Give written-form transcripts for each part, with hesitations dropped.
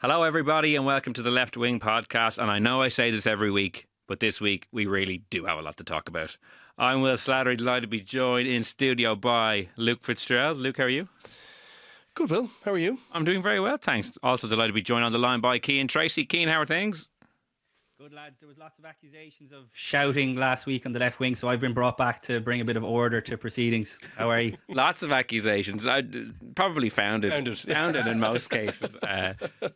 Hello, everybody, and welcome to the Left Wing podcast. And I know I say this every week, but this week we really do have a lot to talk about. I'm Will Slattery, delighted to be joined in studio by Luke Fitzgerald. Luke, how are you? Good, Will. How are you? I'm doing very well, thanks. Also delighted to be joined on the line by Cian Tracey. Cian, how are things? Good, lads. There was lots of accusations of shouting last week on the left wing, so I've been brought back to bring a bit of order to proceedings. How are you? Lots of accusations. I probably founded in most cases.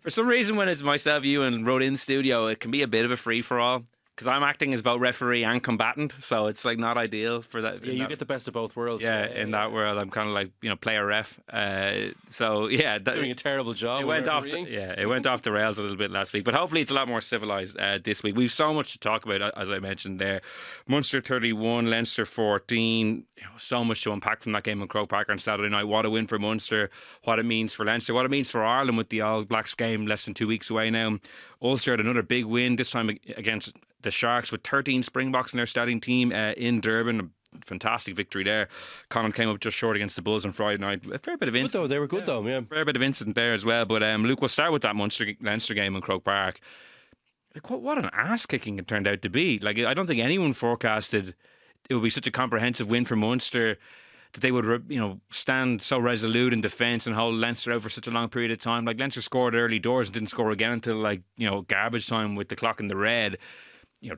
For some reason, when it's myself, you, and Rode in studio, it can be a bit of a free-for-all. Because I'm acting as both referee and combatant, so it's like not ideal for that. Yeah, you get the best of both worlds. Yeah, in that world, I'm kind of like player ref. So yeah, doing a terrible job. It went off the rails a little bit last week, but hopefully it's a lot more civilised this week. We've so much to talk about, as I mentioned there. Munster 31, Leinster 14. So much to unpack from that game in Croke Park on Saturday night. What a win for Munster, what it means for Leinster, what it means for Ireland with the All Blacks game less than 2 weeks away now. Ulster had another big win, this time against the Sharks with 13 Springboks in their starting team in Durban. A fantastic victory there. Connacht came up just short against the Bulls on Friday night. A fair bit of incident. Good though, they were good though, yeah. Fair bit of incident there as well. But Luke, we'll start with that Munster-Leinster game in Croke Park. Like, what an ass-kicking it turned out to be. Like, I don't think anyone forecasted it would be such a comprehensive win for Munster, that they would, stand so resolute in defence and hold Leinster out for such a long period of time. Like, Leinster scored early doors and didn't score again until garbage time with the clock in the red.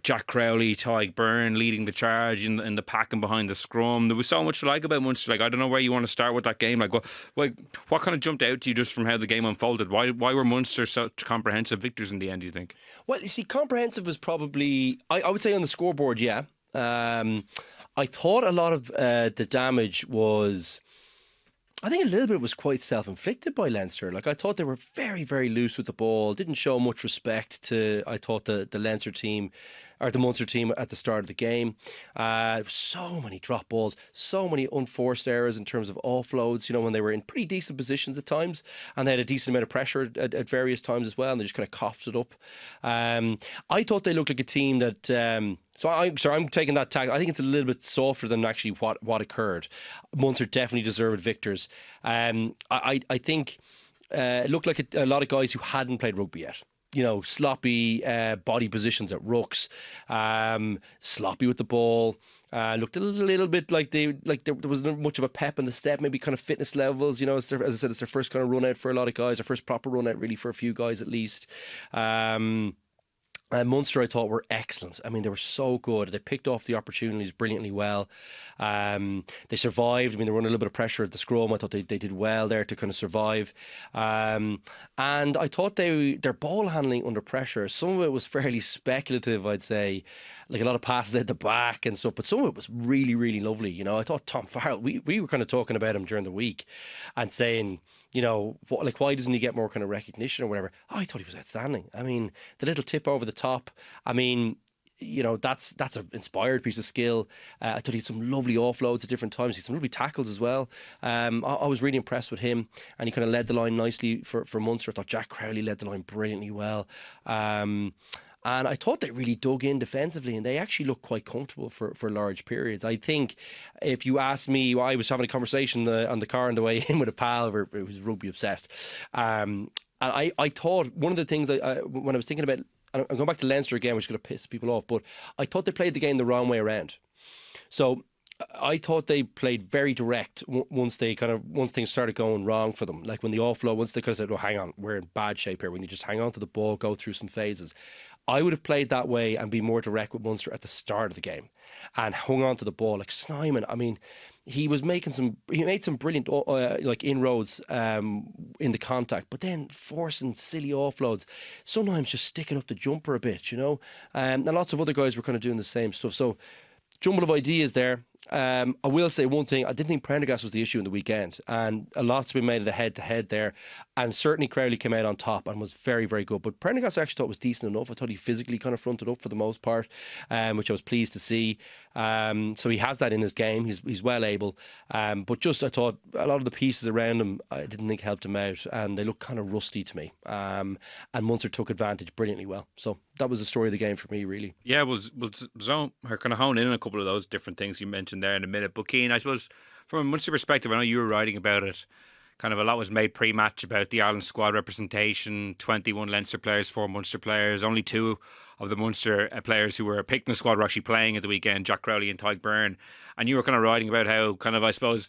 Jack Crowley, Tadhg Beirne leading the charge in the pack and behind the scrum. There was so much to like about Munster. Like, I don't know where you want to start with that game. Like, what kind of jumped out to you just from how the game unfolded? Why were Munster such comprehensive victors in the end, do you think? Well, you see, comprehensive was probably, I would say on the scoreboard, yeah. I thought a lot of the damage was, I think a little bit was quite self-inflicted by Leinster. Like, I thought they were very, very loose with the ball, didn't show much respect to, I thought, the Leinster team, or the Munster team at the start of the game. So many drop balls, so many unforced errors in terms of offloads, when they were in pretty decent positions at times, and they had a decent amount of pressure at various times as well, and they just kind of coughed it up. I thought they looked like a team that... So I'm taking that tag. I think it's a little bit softer than actually what occurred. Munster definitely deserved victors. I think it looked like a lot of guys who hadn't played rugby yet. Sloppy body positions at rucks, sloppy with the ball. Looked a little bit like there wasn't much of a pep in the step, maybe kind of fitness levels. As I said, it's their first kind of run out for a lot of guys, their first proper run out really for a few guys at least. Munster, I thought, were excellent. I mean, they were so good. They picked off the opportunities brilliantly well. They survived. I mean, they were under a little bit of pressure at the scrum. I thought they did well there to kind of survive. And I thought their ball handling under pressure, some of it was fairly speculative, I'd say. Like a lot of passes at the back and stuff, but some of it was really, really lovely. I thought Tom Farrell, we were kind of talking about him during the week and saying, why doesn't he get more kind of recognition or whatever? Oh, I thought he was outstanding. I mean, the little tip over the top. I mean, that's an inspired piece of skill. I thought he had some lovely offloads at different times. He had some lovely tackles as well. I was really impressed with him, and he kind of led the line nicely for Munster. I thought Jack Crowley led the line brilliantly well. And I thought they really dug in defensively, and they actually looked quite comfortable for large periods. I think if you ask me, I was having a conversation on the car on the way in with a pal who was rugby obsessed. And I thought one of the things when I was thinking about, and I'm going back to Leinster again, which is going to piss people off, but I thought they played the game the wrong way around. So I thought they played very direct once things started going wrong for them. Like when the offload, once they kind of said, "Oh, hang on, we're in bad shape here. When you just hang on to the ball, go through some phases." I would have played that way and be more direct with Munster at the start of the game and hung on to the ball. Like Snyman, I mean, he made some brilliant inroads in the contact, but then forcing silly offloads, sometimes just sticking up the jumper a bit, and lots of other guys were kind of doing the same stuff. So jumble of ideas there. I will say one thing, I didn't think Prendergast was the issue in the weekend, and a lot's been made of the head-to-head there, and certainly Crowley came out on top and was very, very good, but Prendergast I actually thought was decent enough. I thought he physically kind of fronted up for the most part, which I was pleased to see. So he has that in his game, he's well able, but just I thought a lot of the pieces around him I didn't think helped him out, and they looked kind of rusty to me, and Munster took advantage brilliantly well. So that was the story of the game for me, really. Yeah, we'll kind of hone in on a couple of those different things you mentioned there in a minute. But Cian, I suppose from a Munster perspective, I know you were writing about it kind of a lot was made pre-match about the Ireland squad representation, 21 Leinster players, 4 Munster players, only 2 of the Munster players who were picked in the squad were actually playing at the weekend, Jack Crowley and Tadhg Beirne. And you were kind of writing about how kind of, I suppose,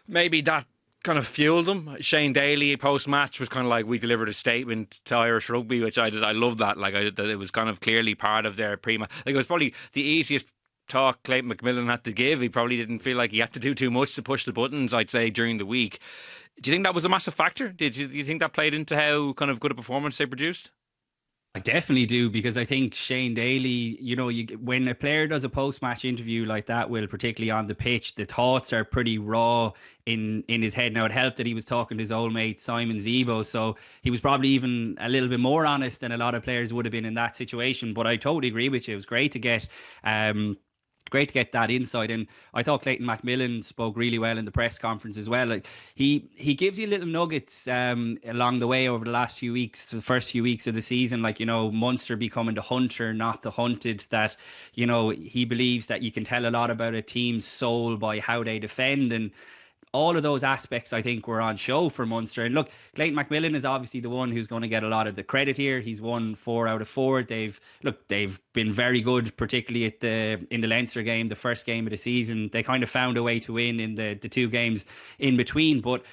maybe that kind of fueled them. Shane Daly post-match was kind of like, we delivered a statement to Irish rugby, which I love that. Like, that it was kind of clearly part of their pre-match. Like, it was probably the easiest talk Clayton McMillan had to give. He probably didn't feel like he had to do too much to push the buttons, I'd say, during the week. Do you think that was a massive factor? Do you think that played into how kind of good a performance they produced? I definitely do, because I think Shane Daly, when a player does a post-match interview like that, Will, particularly on the pitch, the thoughts are pretty raw in his head. Now, it helped that he was talking to his old mate Simon Zebo, so he was probably even a little bit more honest than a lot of players would have been in that situation. But I totally agree with you. It was great to get that insight. And I thought Clayton McMillan spoke really well in the press conference as well. Like, he gives you little nuggets along the way over the last few weeks, the first few weeks of the season, like, Munster becoming the hunter, not the hunted, that, he believes that you can tell a lot about a team's soul by how they defend, and all of those aspects, I think, were on show for Munster. And look, Clayton McMillan is obviously the one who's going to get a lot of the credit here. He's won 4 out of 4. They've been very good, particularly in the Leinster game, the first game of the season. They kind of found a way to win in the 2 games in between. But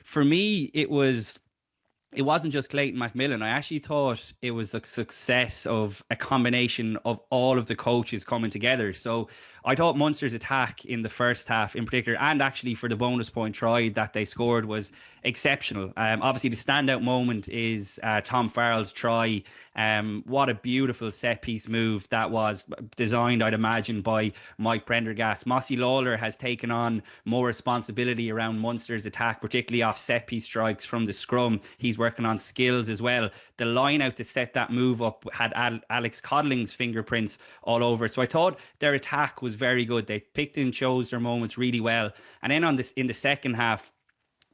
for me, it wasn't just Clayton McMillan. I actually thought it was a success of a combination of all of the coaches coming together. So I thought Munster's attack in the first half in particular, and actually for the bonus point try that they scored, was exceptional. Obviously, the standout moment is Tom Farrell's try. What a beautiful set-piece move that was, designed, I'd imagine, by Mike Prendergast. Mossy Lawler has taken on more responsibility around Munster's attack, particularly off set-piece strikes from the scrum. He's working on skills as well. The line out to set that move up had Alex Codling's fingerprints all over it. So I thought their attack was very good. They picked and chose their moments really well. And then in the second half,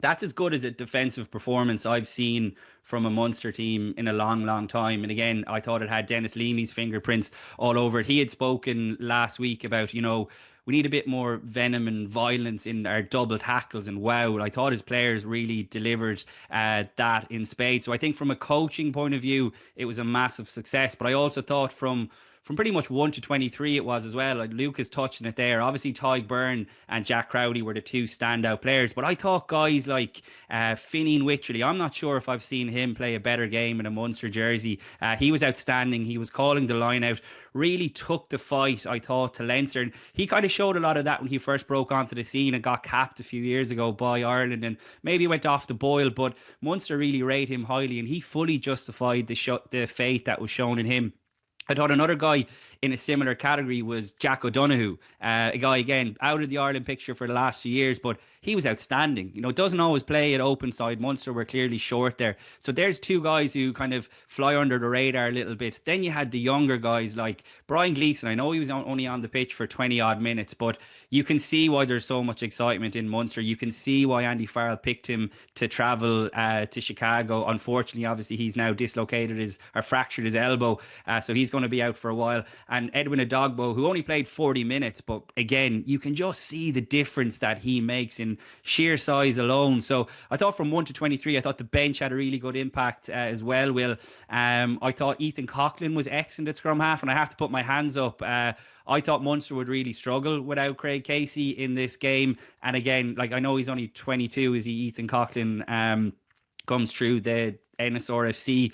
that's as good as a defensive performance I've seen from a Munster team in a long, long time. And again, I thought it had Dennis Leamy's fingerprints all over it. He had spoken last week about, we need a bit more venom and violence in our double tackles. And wow, I thought his players really delivered that in spades. So I think from a coaching point of view, it was a massive success. But I also thought from pretty much 1 to 23 it was as well. Like, Luke is touching it there. Obviously, Tadhg Beirne and Jack Crowley were the 2 standout players. But I thought guys like Finian Wycherley, I'm not sure if I've seen him play a better game in a Munster jersey. He was outstanding. He was calling the line out. Really took the fight, I thought, to Leinster. And he kind of showed a lot of that when he first broke onto the scene and got capped a few years ago by Ireland, and maybe went off the boil. But Munster really rate him highly, and he fully justified the faith that was shown in him. I thought another guy in a similar category was Jack O'Donoghue, a guy, again, out of the Ireland picture for the last few years, but he was outstanding. Doesn't always play at open side. Munster were clearly short there. So there's 2 guys who kind of fly under the radar a little bit. Then you had the younger guys like Brian Gleeson. I know he was only on the pitch for 20 odd minutes, but you can see why there's so much excitement in Munster. You can see why Andy Farrell picked him to travel to Chicago. Unfortunately, obviously, he's now fractured his elbow, so he's going to be out for a while. And Edwin Adogbo, who only played 40 minutes, but again, you can just see the difference that he makes in sheer size alone. So I thought from 1 to 23, I thought the bench had a really good impact as well, Will. I thought Ethan Coughlin was excellent at scrum half, and I have to put my hands up. I thought Munster would really struggle without Craig Casey in this game. And again, like, I know he's only 22, is he, Ethan Coughlin, comes through the NSRFC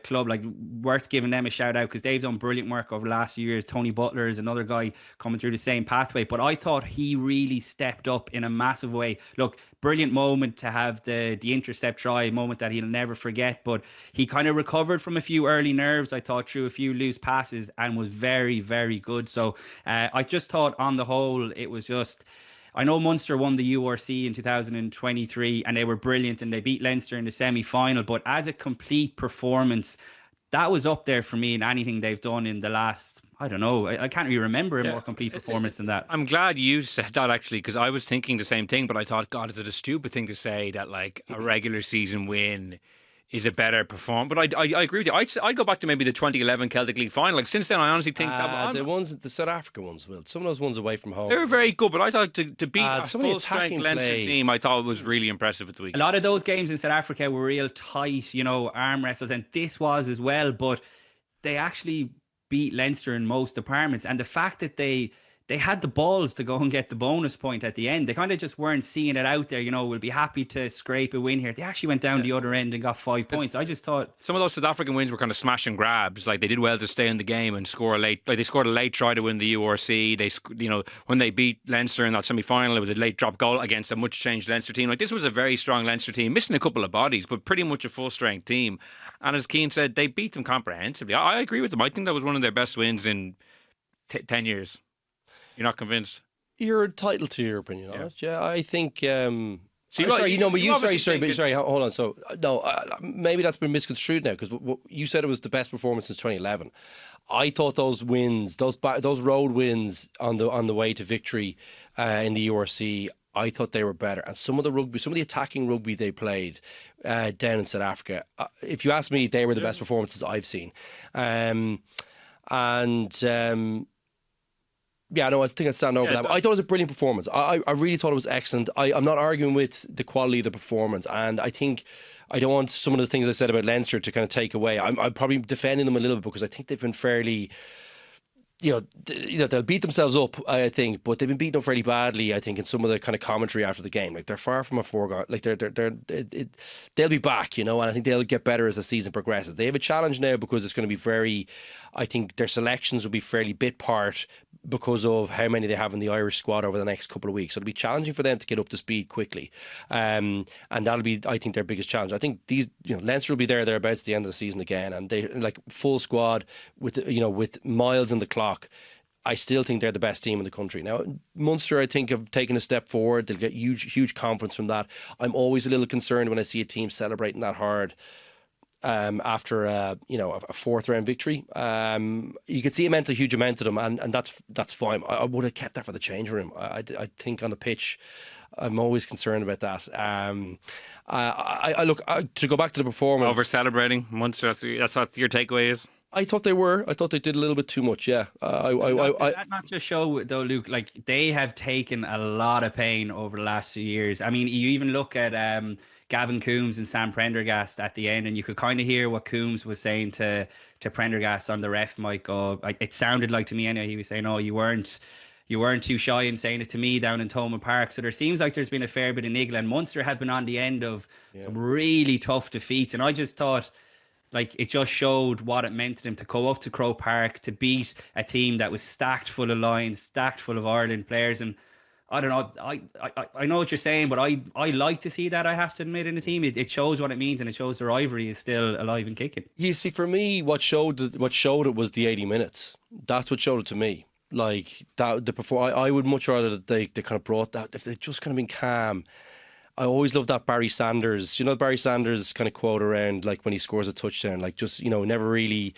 club, like, worth giving them a shout out, because they've done brilliant work over the last few years. Tony Butler is another guy coming through the same pathway, but I thought he really stepped up in a massive way. Look, brilliant moment to have the intercept try, a moment that he'll never forget, but he kind of recovered from a few early nerves, I thought, through a few loose passes, and was very, very good. So I just thought on the whole, it was just, I know Munster won the URC in 2023 and they were brilliant and they beat Leinster in the semi-final, but as a complete performance, that was up there for me in anything they've done in the last, I don't know, I can't really remember a more complete performance than that. I'm glad you said that, actually, because I was thinking the same thing, but I thought, God, is it a stupid thing to say that, like, a regular season win is a better performance. But I agree with you. I'd go back to maybe the 2011 Celtic League final. Like since then, I honestly think that the South Africa ones will. Some of those ones away from home. They were very good, but I thought to beat a full strength Leinster play. team, I thought it was really impressive at the weekend. A lot of those games in South Africa were real tight, arm wrestles, and this was as well. But they actually beat Leinster in most departments, and the fact that they had the balls to go and get the bonus point at the end. They kind of just weren't seeing it out there. We'll be happy to scrape a win here. They actually went down the other end and got 5 points. I just thought some of those South African wins were kind of smash and grabs. Like they did well to stay in the game and score a late. Like they scored a late try to win the URC. They, when they beat Leinster in that semi-final, it was a late drop goal against a much changed Leinster team. Like this was a very strong Leinster team, missing a couple of bodies, but pretty much a full strength team. And as Cian said, they beat them comprehensively. I agree with them. I think that was one of their best wins in 10 years. You're not convinced? You're entitled to your opinion on it. Yeah, I think. Sorry, hold on. So, no, maybe that's been misconstrued now because you said it was the best performance since 2011. I thought those wins, those road wins on the way to victory in the URC, I thought they were better. And some of the attacking rugby they played down in South Africa, if you ask me, they were the best performances I've seen. Yeah, no, I think I'd stand over that. I thought it was a brilliant performance. I really thought it was excellent. I'm not arguing with the quality of the performance, and I think I don't want some of the things I said about Leinster to kind of take away. I'm probably defending them a little bit because I think they've been fairly, they'll beat themselves up, I think, but they've been beaten up fairly badly, I think, in some of the kind of commentary after the game. Like they're far from a foregone. Like they'll be back, and I think they'll get better as the season progresses. They have a challenge now because it's going to be I think their selections will be fairly bit part because of how many they have in the Irish squad over the next couple of weeks. So it'll be challenging for them to get up to speed quickly. And that'll be, I think, their biggest challenge. I think Leinster will be thereabouts at the end of the season again, and they like full squad with miles in the clock. I still think they're the best team in the country. Now, Munster, I think, have taken a step forward. They'll get huge confidence from that. I'm always a little concerned when I see a team celebrating that hard after a fourth round victory. You could see it meant a huge amount to them, and that's fine. I would have kept that for the change room. I think on the pitch, I'm always concerned about that. I look to go back to the performance. Over celebrating Munster. That's what your takeaway is. I thought they were. I thought they did a little bit too much. Yeah. Does that not just show though, Luke? Like they have taken a lot of pain over the last few years. I mean, you even look at Gavin Coombs and Sam Prendergast at the end, and you could kind of hear what Coombs was saying to Prendergast on the ref mic. It sounded like to me anyway. He was saying, "Oh, you weren't too shy in saying it to me down in Thomond Park." So there seems like there's been a fair bit of niggle, and Munster had been on the end of some really tough defeats, and I just thought, like, it just showed what it meant to them to go up to Croke Park to beat a team that was stacked full of Lions, stacked full of Ireland players. And I don't know, I know what you're saying, but I like to see that, I have to admit, in a team. It shows what it means, and it shows the rivalry is still alive and kicking. You see, for me, what showed it was the 80 minutes. That's what showed it to me. Like that, I would much rather that they kind of brought that. If they just kind of been calm. I always love that Barry Sanders. Barry Sanders kind of quote around, like when he scores a touchdown, like just, he never really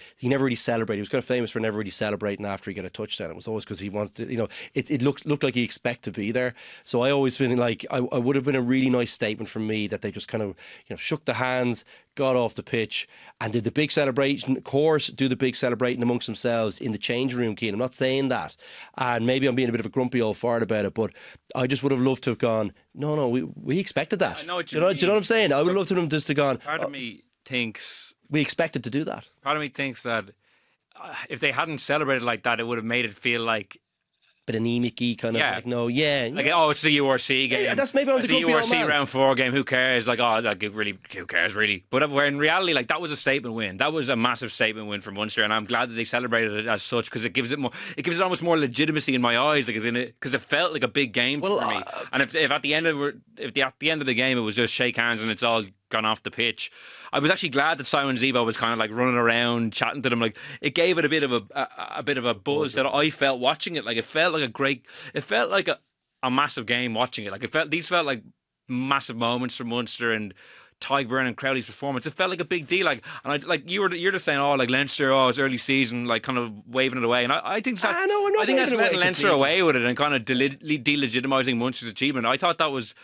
celebrated. He was kind of famous for never really celebrating after he got a touchdown. It was always because he wants to, it looked like he expected to be there. So I always feel like I would have been a really nice statement from me that they just kind of, shook the hands, got off the pitch and did the big celebration. Of course, do the big celebrating amongst themselves in the change room, Cian. I'm not saying that. And maybe I'm being a bit of a grumpy old fart about it, but I just would have loved to have gone, no, we expected that. I know what do you know what I'm saying? I would have loved to them just to gone. Part of me thinks we expected to do that. Part of me thinks that if they hadn't celebrated like that, it would have made it feel like bit anemic-y kind of like, it's the URC game. Yeah, that's maybe on the URC round 4 game. Who cares? Like, who cares really? But where in reality, like, that was a statement win. That was a massive statement win for Munster, and I'm glad that they celebrated it as such because it gives it almost more legitimacy in my eyes, like, because it felt like a big game for me. And if at the end of the game it was just shake hands and it's all gone off the pitch, I was actually glad that Simon Zebo was kind of like running around chatting to them. Like, it gave it a bit of a buzz that I felt watching it. Like, it felt like a massive game watching it. Like, these felt like massive moments for Munster and Tadhg Beirne and Crowley's performance. It felt like a big deal. Like, and you're just saying, like Leinster, it's early season, like kind of waving it away. And I think that, I think that's letting Leinster away with it and kind of delegitimising Munster's achievement. I thought that was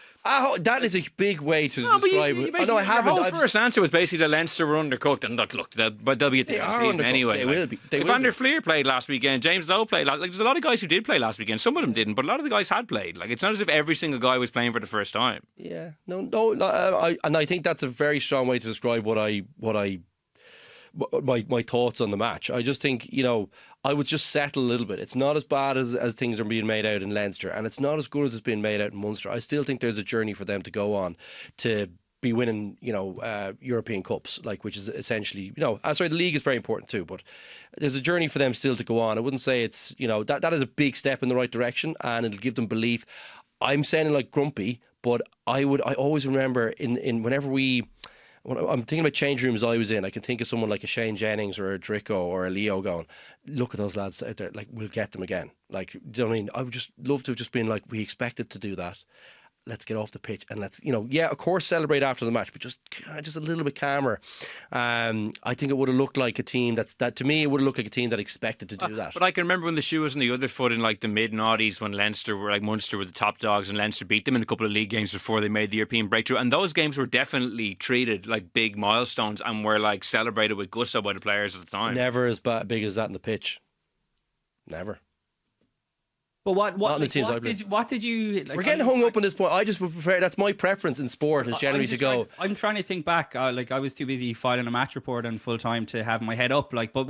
That is a big way to No, but describe it. No, I haven't. Your whole first answer was basically the Leinster were undercooked, and look, they'll be at the end of the season anyway. They will be. If Vander Fleer played last weekend, James Lowe played. Like, there's a lot of guys who did play last weekend. Some of them didn't, but a lot of the guys had played. Like, it's not as if every single guy was playing for the first time. Yeah, and I think that's a very strong way to describe my thoughts on the match. I just think, I would just settle a little bit. It's not as bad as things are being made out in Leinster, and it's not as good as it's being made out in Munster. I still think there's a journey for them to go on to be winning, European Cups, which is essentially, the league is very important too, but there's a journey for them still to go on. I wouldn't say it's, that is a big step in the right direction, and it'll give them belief. I'm sounding like grumpy, but I always remember when I'm thinking about change rooms I was in, I can think of someone like a Shane Jennings or a Dricko or a Leo going, look at those lads out there, we'll get them again. Do you know what I mean? I would just love to have just been we expected to do that. Let's get off the pitch and let's, of course, celebrate after the match, but just a little bit calmer. I think it would have looked like a team to me, it would have looked like a team that expected to do that. But I can remember when the shoe was on the other foot in the mid-noughties when Munster were the top dogs and Leinster beat them in a couple of league games before they made the European breakthrough. And those games were definitely treated like big milestones and were celebrated with gusto by the players at the time. Never as big as that in the pitch. Never. But what did you? We're getting hung up on this point. I just would prefer. That's my preference in sport. Is generally to go. I'm trying to think back. I was too busy filing a match report on full time to have my head up. But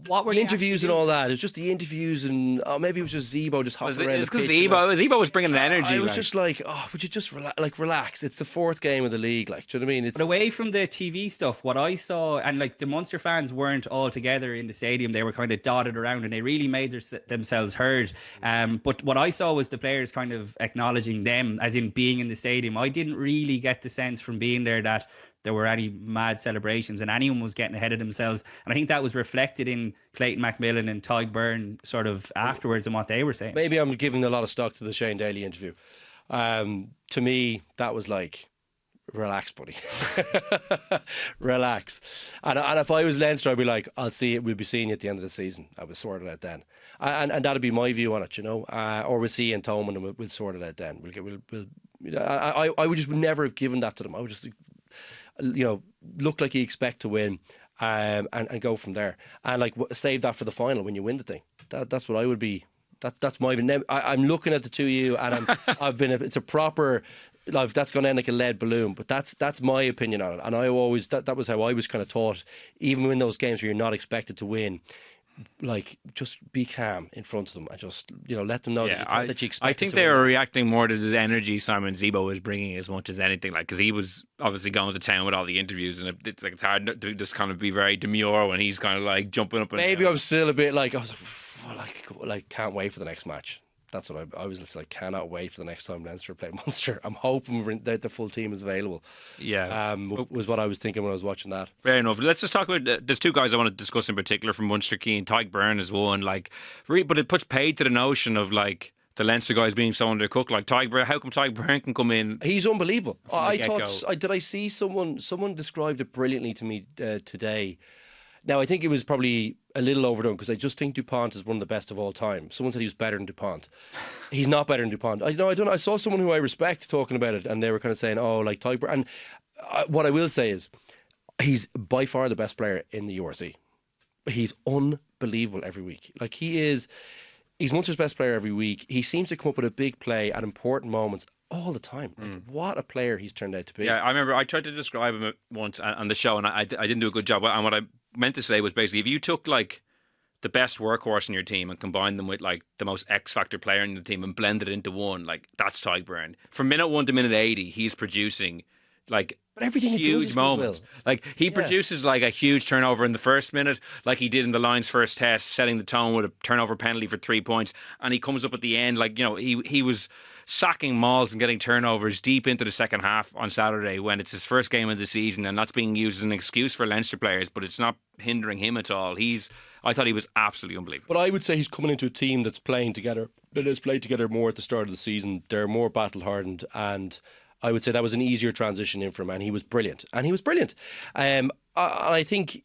what were the interviews and all that? It was just the interviews, and maybe it was just Zebo just hopping around. It's because Zebo was bringing the energy. I was just would you just relax? It's the fourth game of the league. Do you know what I mean? But away from the TV stuff, what I saw, and the Munster fans weren't all together in the stadium. They were kind of dotted around, and they really made themselves heard. But what I saw was the players kind of acknowledging them, as in being in the stadium. I didn't really get the sense from being there that there were any mad celebrations and anyone was getting ahead of themselves. And I think that was reflected in Clayton Macmillan and Tadhg Beirne sort of afterwards and what they were saying. Maybe I'm giving a lot of stock to the Shane Daly interview. To me, that was relax, buddy. Relax. And if I was Leinster, I'd be we'll be seeing you at the end of the season. I would sort it out then. And that'd be my view on it, or we'll see Ian Toman and we'll sort it out then. I would never have given that to them. I would just look like you expect to win and go from there and save that for the final when you win the thing. That's what I would be. That's my. I'm looking at the two of you and it's a proper. That's going to end like a lead balloon, but that's my opinion on it. And I always that was how I was kind of taught. Even in those games where you're not expected to win, just be calm in front of them and just let them know that you expect. I think they were reacting more to the energy Simon Zebo was bringing as much as anything, because he was obviously going to town with all the interviews, and it's hard to just kind of be very demure when he's kind of jumping up. And maybe I'm still a bit I was can't wait for the next match. That's what I was just cannot wait for the next time Leinster play Munster. I'm hoping that the full team is available. Yeah. Was what I was thinking when I was watching that. Fair enough. Let's just talk about, there's two guys I want to discuss in particular from Munster, Cian. Tadhg Beirne is one, but it puts paid to the notion of the Leinster guys being so undercooked. Tadhg Beirne, how come Tadhg Beirne can come in? He's unbelievable. I thought, did I see someone described it brilliantly to me today. Now, I think it was probably a little overdone because I just think Dupont is one of the best of all time. Someone said he was better than Dupont. He's not better than Dupont. I saw someone who I respect talking about it, and they were kind of saying, Tadhg Beirne. And what I will say is, he's by far the best player in the URC. He's unbelievable every week. He's Munster's best player every week. He seems to come up with a big play at important moments all the time. What a player he's turned out to be. Yeah, I remember I tried to describe him once on the show, and I didn't do a good job. And what I meant to say was basically, if you took the best workhorse in your team and combined them with the most X factor player in the team and blended it into one, that's Tadhg Beirne. From minute 1 to minute 80, he's producing but everything huge he does is moments. He produces a huge turnover in the first minute, like he did in the Lions' first test, setting the tone with a turnover penalty for 3 points. And he comes up at the end, he was sacking mauls and getting turnovers deep into the second half on Saturday when it's his first game of the season, and that's being used as an excuse for Leinster players, but it's not hindering him at all. I thought he was absolutely unbelievable. But I would say he's coming into a team that's playing together, that has played together more at the start of the season. They're more battle hardened, and I would say that was an easier transition in for him, and he was brilliant. And I think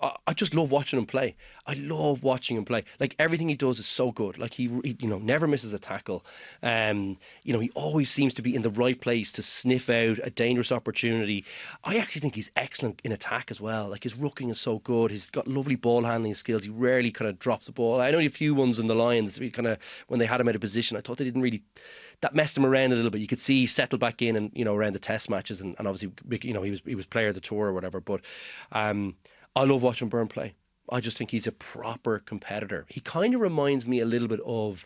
I just love watching him play. I love watching him play. Like everything he does is so good. Like he never misses a tackle. He always seems to be in the right place to sniff out a dangerous opportunity. I actually think he's excellent in attack as well. Like his rucking is so good. He's got lovely ball handling skills. He rarely kind of drops the ball. I know a few ones in the Lions kind of when they had him out of position. I thought they didn't really. That messed him around a little bit. You could see he settled back in and around the test matches and obviously he was player of the tour or whatever. But I love watching Beirne play. I just think he's a proper competitor. He kind of reminds me a little bit of,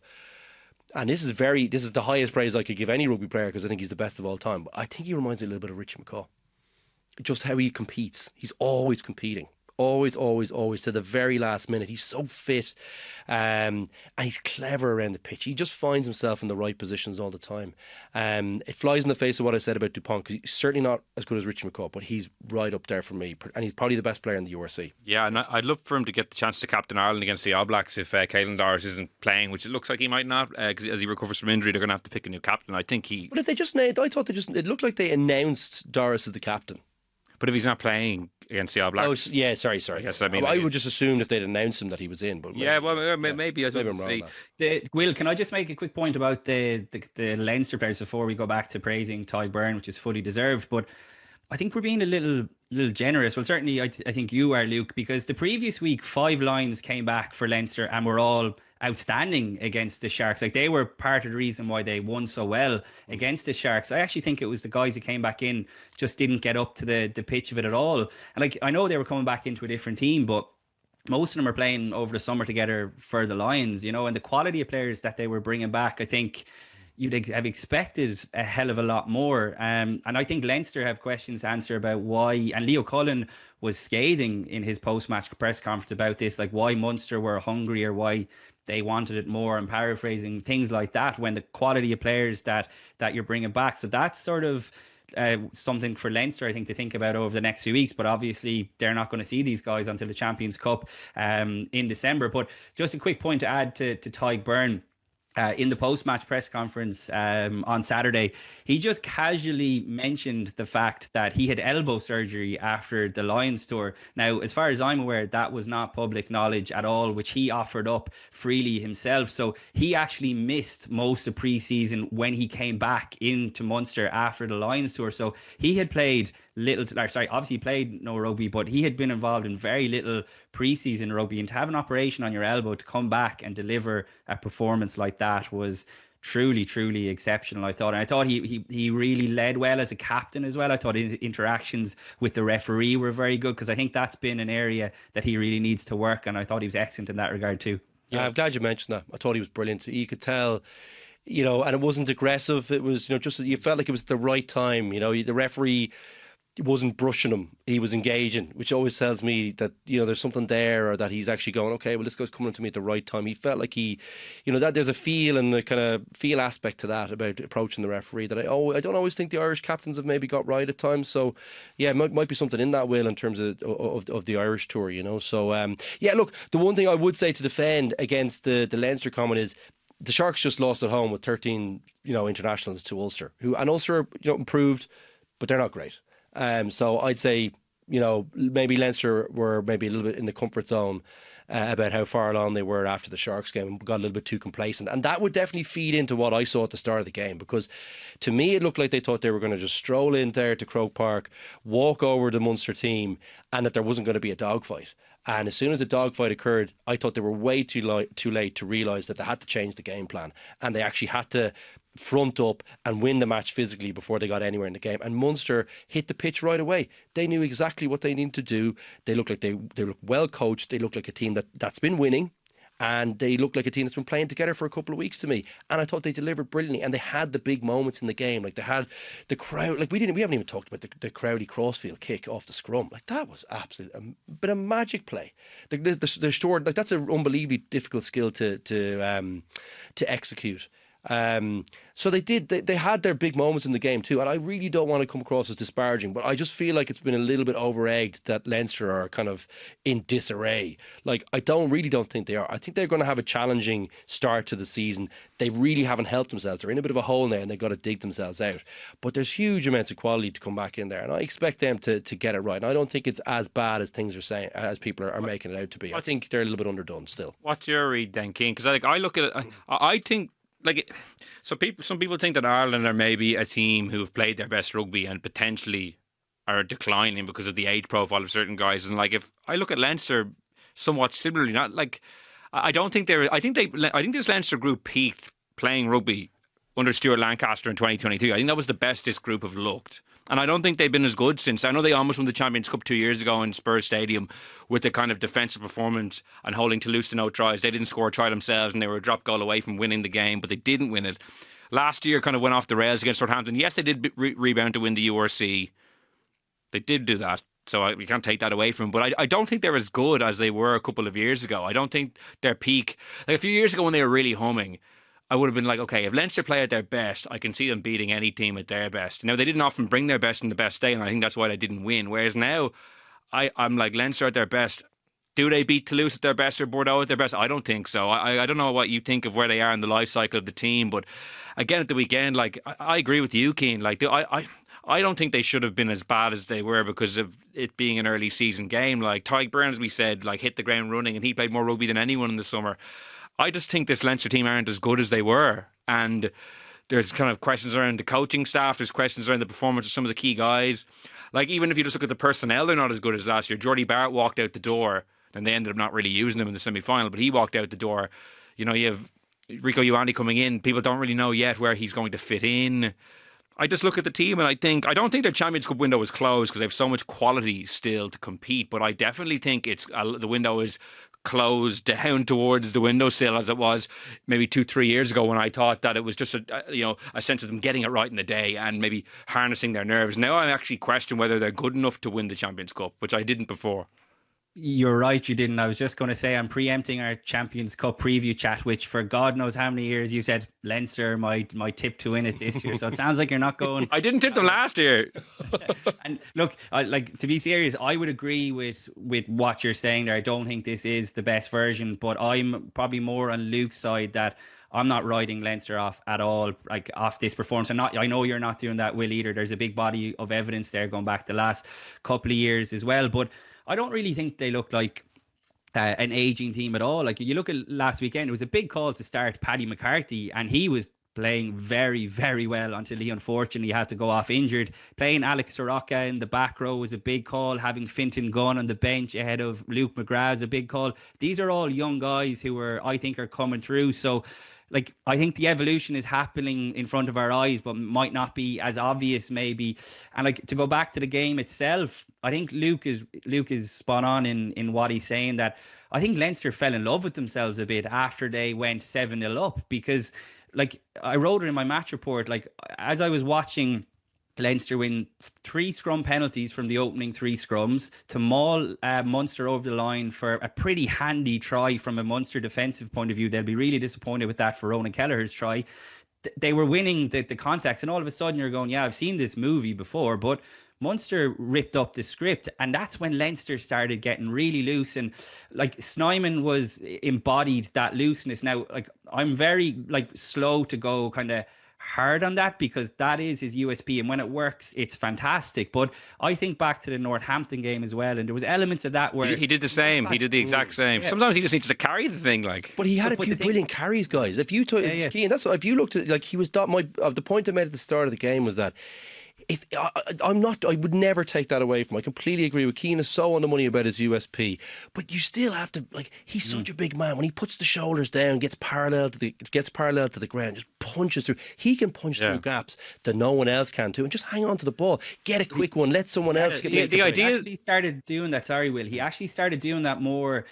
and this is the highest praise I could give any rugby player because I think he's the best of all time. But I think he reminds me a little bit of Richie McCaw. Just how he competes. He's always competing. Always, always, always to the very last minute. He's so fit and he's clever around the pitch. He just finds himself in the right positions all the time. It flies in the face of what I said about Dupont because he's certainly not as good as Richie McCaw, but he's right up there for me. And he's probably the best player in the URC. Yeah, and I'd love for him to get the chance to captain Ireland against the All Blacks if Caelan Doris isn't playing, which it looks like he might not because as he recovers from injury, they're going to have to pick a new captain. I think he... But if they just... I thought it looked like they announced Doris as the captain. But if he's not playing against the All Blacks... Oh, yeah, sorry. Yes, I mean, I would just assume if they'd announced him that he was in. But maybe I don't see. Will, can I just make a quick point about the Leinster players before we go back to praising Tadhg Beirne, which is fully deserved, but I think we're being a little generous. Well, certainly I think you are, Luke, because the previous week 5 lines came back for Leinster and were all outstanding against the Sharks. Like they were part of the reason why they won so well against the Sharks. I actually think it was the guys who came back in just didn't get up to the pitch of it at all. And like I know they were coming back into a different team, but most of them are playing over the summer together for the Lions, and the quality of players that they were bringing back, I think you'd have expected a hell of a lot more. And I think Leinster have questions to answer about why, and Leo Cullen was scathing in his post-match press conference about this, like why Munster were hungry or why they wanted it more, and paraphrasing things like that, when the quality of players that you're bringing back. So that's sort of something for Leinster, I think, to think about over the next few weeks. But obviously, they're not going to see these guys until the Champions Cup in December. But just a quick point to add to Tadhg Beirne. In the post-match press conference on Saturday, he just casually mentioned the fact that he had elbow surgery after the Lions tour. Now, as far as I'm aware, that was not public knowledge at all, which he offered up freely himself. So he actually missed most of pre-season when he came back into Munster after the Lions tour. So he had played obviously he played no rugby, but he had been involved in very little pre-season rugby, and to have an operation on your elbow to come back and deliver a performance like that was truly, truly exceptional, I thought. And I thought he really led well as a captain as well. I thought his interactions with the referee were very good, because I think that's been an area that he really needs to work, and I thought he was excellent in that regard too. Yeah, I'm glad you mentioned that. I thought he was brilliant. You could tell, and it wasn't aggressive. It was, just you felt like it was the right time. The referee wasn't brushing him, he was engaging, which always tells me that there's something there, or that he's actually going, okay, well, this guy's coming to me at the right time. He felt like he, that there's a feel and a kind of feel aspect to that about approaching the referee that I don't always think the Irish captains have maybe got right at times. So yeah, it might be something in that, Will, in terms of the Irish tour. So look, the one thing I would say to defend against the Leinster comment is the Sharks just lost at home with 13 internationals to Ulster, and Ulster improved, but they're not great. So I'd say, maybe Leinster were maybe a little bit in the comfort zone about how far along they were after the Sharks game, and got a little bit too complacent. And that would definitely feed into what I saw at the start of the game, because to me it looked like they thought they were going to just stroll in there to Croke Park, walk over the Munster team, and that there wasn't going to be a dogfight. And as soon as the dogfight occurred, I thought they were way too late to realise that they had to change the game plan, and they actually had to front up and win the match physically before they got anywhere in the game. And Munster hit the pitch right away. They knew exactly what they needed to do. They look like they look well coached. They look like a team that's been winning, and they look like a team that's been playing together for a couple of weeks to me. And I thought they delivered brilliantly, and they had the big moments in the game. Like they had the crowd. Like we haven't even talked about the Crowley crossfield kick off the scrum. Like that was absolutely a magic play. The short, like that's an unbelievably difficult skill to execute. So they had their big moments in the game too, and I really don't want to come across as disparaging, but I just feel like it's been a little bit over-egged that Leinster are kind of in disarray. Like, I really don't think they are. I think they're going to have a challenging start to the season. They really haven't helped themselves. They're in a bit of a hole now, and they've got to dig themselves out. But there's huge amounts of quality to come back in there, and I expect them to get it right. And I don't think it's as bad as things are saying, as people are making it out to be. I think they're a little bit underdone still. What's your read then, Cian? Because I look at it, I think. Some people think that Ireland are maybe a team who've played their best rugby and potentially are declining because of the age profile of certain guys. And if I look at Leinster, somewhat similarly, not like I don't think they're. I think this Leinster group peaked playing rugby under Stuart Lancaster in 2022. I think that was the best this group have looked. And I don't think they've been as good since. I know they almost won the Champions Cup 2 years ago in Spurs Stadium with the kind of defensive performance and holding Toulouse to no tries. They didn't score a try themselves and they were a drop goal away from winning the game, but they didn't win it. Last year kind of went off the rails against Southampton. Yes, they did rebound to win the URC. They did do that. So we can't take that away from them. But I don't think they're as good as they were a couple of years ago. I don't think their peak... Like a few years ago when they were really humming, I would have been like, okay, if Leinster play at their best, I can see them beating any team at their best. Now, they didn't often bring their best in the best day, and I think that's why they didn't win. Whereas now, I'm like, Leinster at their best. Do they beat Toulouse at their best or Bordeaux at their best? I don't think so. I don't know what you think of where they are in the life cycle of the team, but again, at the weekend, I agree with you, Cian. I don't think they should have been as bad as they were because of it being an early season game. Tadhg Beirne, as we said, hit the ground running, and he played more rugby than anyone in the summer. I just think this Leinster team aren't as good as they were. And there's kind of questions around the coaching staff. There's questions around the performance of some of the key guys. Even if you just look at the personnel, they're not as good as last year. Jordy Barrett walked out the door, and they ended up not really using him in the semi-final, but he walked out the door. You have Rico Ioane coming in. People don't really know yet where he's going to fit in. I just look at the team and I don't think their Champions Cup window is closed because they have so much quality still to compete, but I definitely think the window is closed down towards the windowsill as it was maybe 2-3 years ago when I thought that it was just a sense of them getting it right in the day and maybe harnessing their nerves. Now I actually question whether they're good enough to win the Champions Cup, which I didn't before. You're right, you didn't. I was just going to say I'm preempting our Champions Cup preview chat, which for God knows how many years you said Leinster my tip to win it this year. So it sounds like you're not going. I didn't tip them last year. And look, to be serious, I would agree with what you're saying there. I don't think this is the best version, but I'm probably more on Luke's side that I'm not writing Leinster off at all, off this performance. I know you're not doing that, Will, either. There's a big body of evidence there going back the last couple of years as well, but I don't really think they look like an aging team at all. You look at last weekend, it was a big call to start Paddy McCarthy, and he was playing very, very well until he unfortunately had to go off injured. Playing Alex Soroka in the back row was a big call. Having Fintan Gunn on the bench ahead of Luke McGrath is a big call. These are all young guys who I think are coming through. So I think the evolution is happening in front of our eyes, but might not be as obvious maybe. And to go back to the game itself, I think Luke is spot on in what he's saying, that I think Leinster fell in love with themselves a bit after they went 7-0 up, because I wrote it in my match report, as I was watching Leinster win 3 scrum penalties from the opening 3 scrums to maul Munster over the line for a pretty handy try from a Munster defensive point of view. They'll be really disappointed with that for Ronan Kelleher's try. They were winning the contacts, and all of a sudden you're going, yeah, I've seen this movie before, but Munster ripped up the script, and that's when Leinster started getting really loose, and Snyman was embodied that looseness. Now, I'm very slow to go kind of hard on that, because that is his USP, and when it works it's fantastic. But I think back to the Northampton game as well, and there was elements of that where he did the same. He did the exact same. Yeah. Sometimes he just needs to carry the thing, But he had a few brilliant carries, guys. If you took Cian, that's what, if you looked at he was the point I made at the start of the game was that I would never take that away from him. I completely agree with Cian. Is so on the money about his USP, but you still have to he's such a big man. When he puts the shoulders down, gets parallel to the ground, just punches through. He can punch through gaps that no one else can too, and just hang on to the ball, get a quick one, let someone else get the idea. He actually started doing that. Sorry, Will. He actually started doing that more,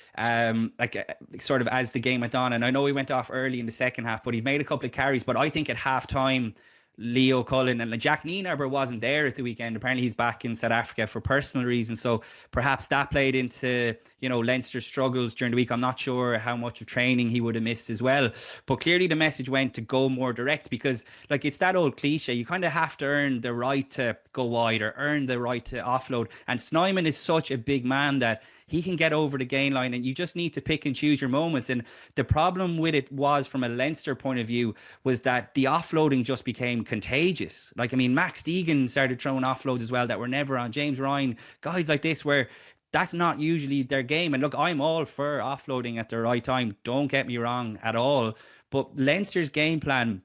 sort of as the game went on. And I know he went off early in the second half, but he made a couple of carries. But I think at half time, Leo Cullen, and Jack Nienaber wasn't there at the weekend. Apparently he's back in South Africa for personal reasons, so perhaps that played into, you know, Leinster's struggles during the week. I'm not sure how much of training he would have missed as well, but clearly the message went to go more direct, because like it's that old cliche, you kind of have to earn the right to go wide or earn the right to offload, and Snyman is such a big man that he can get over the gain line, and you just need to pick and choose your moments. And the problem with it was, from a Leinster point of view, was that the offloading just became contagious. Like, I mean, Max Deegan started throwing offloads as well that were never on. James Ryan, guys like this, where that's not usually their game. And look, I'm all for offloading at the right time. Don't get me wrong at all. But Leinster's game plan,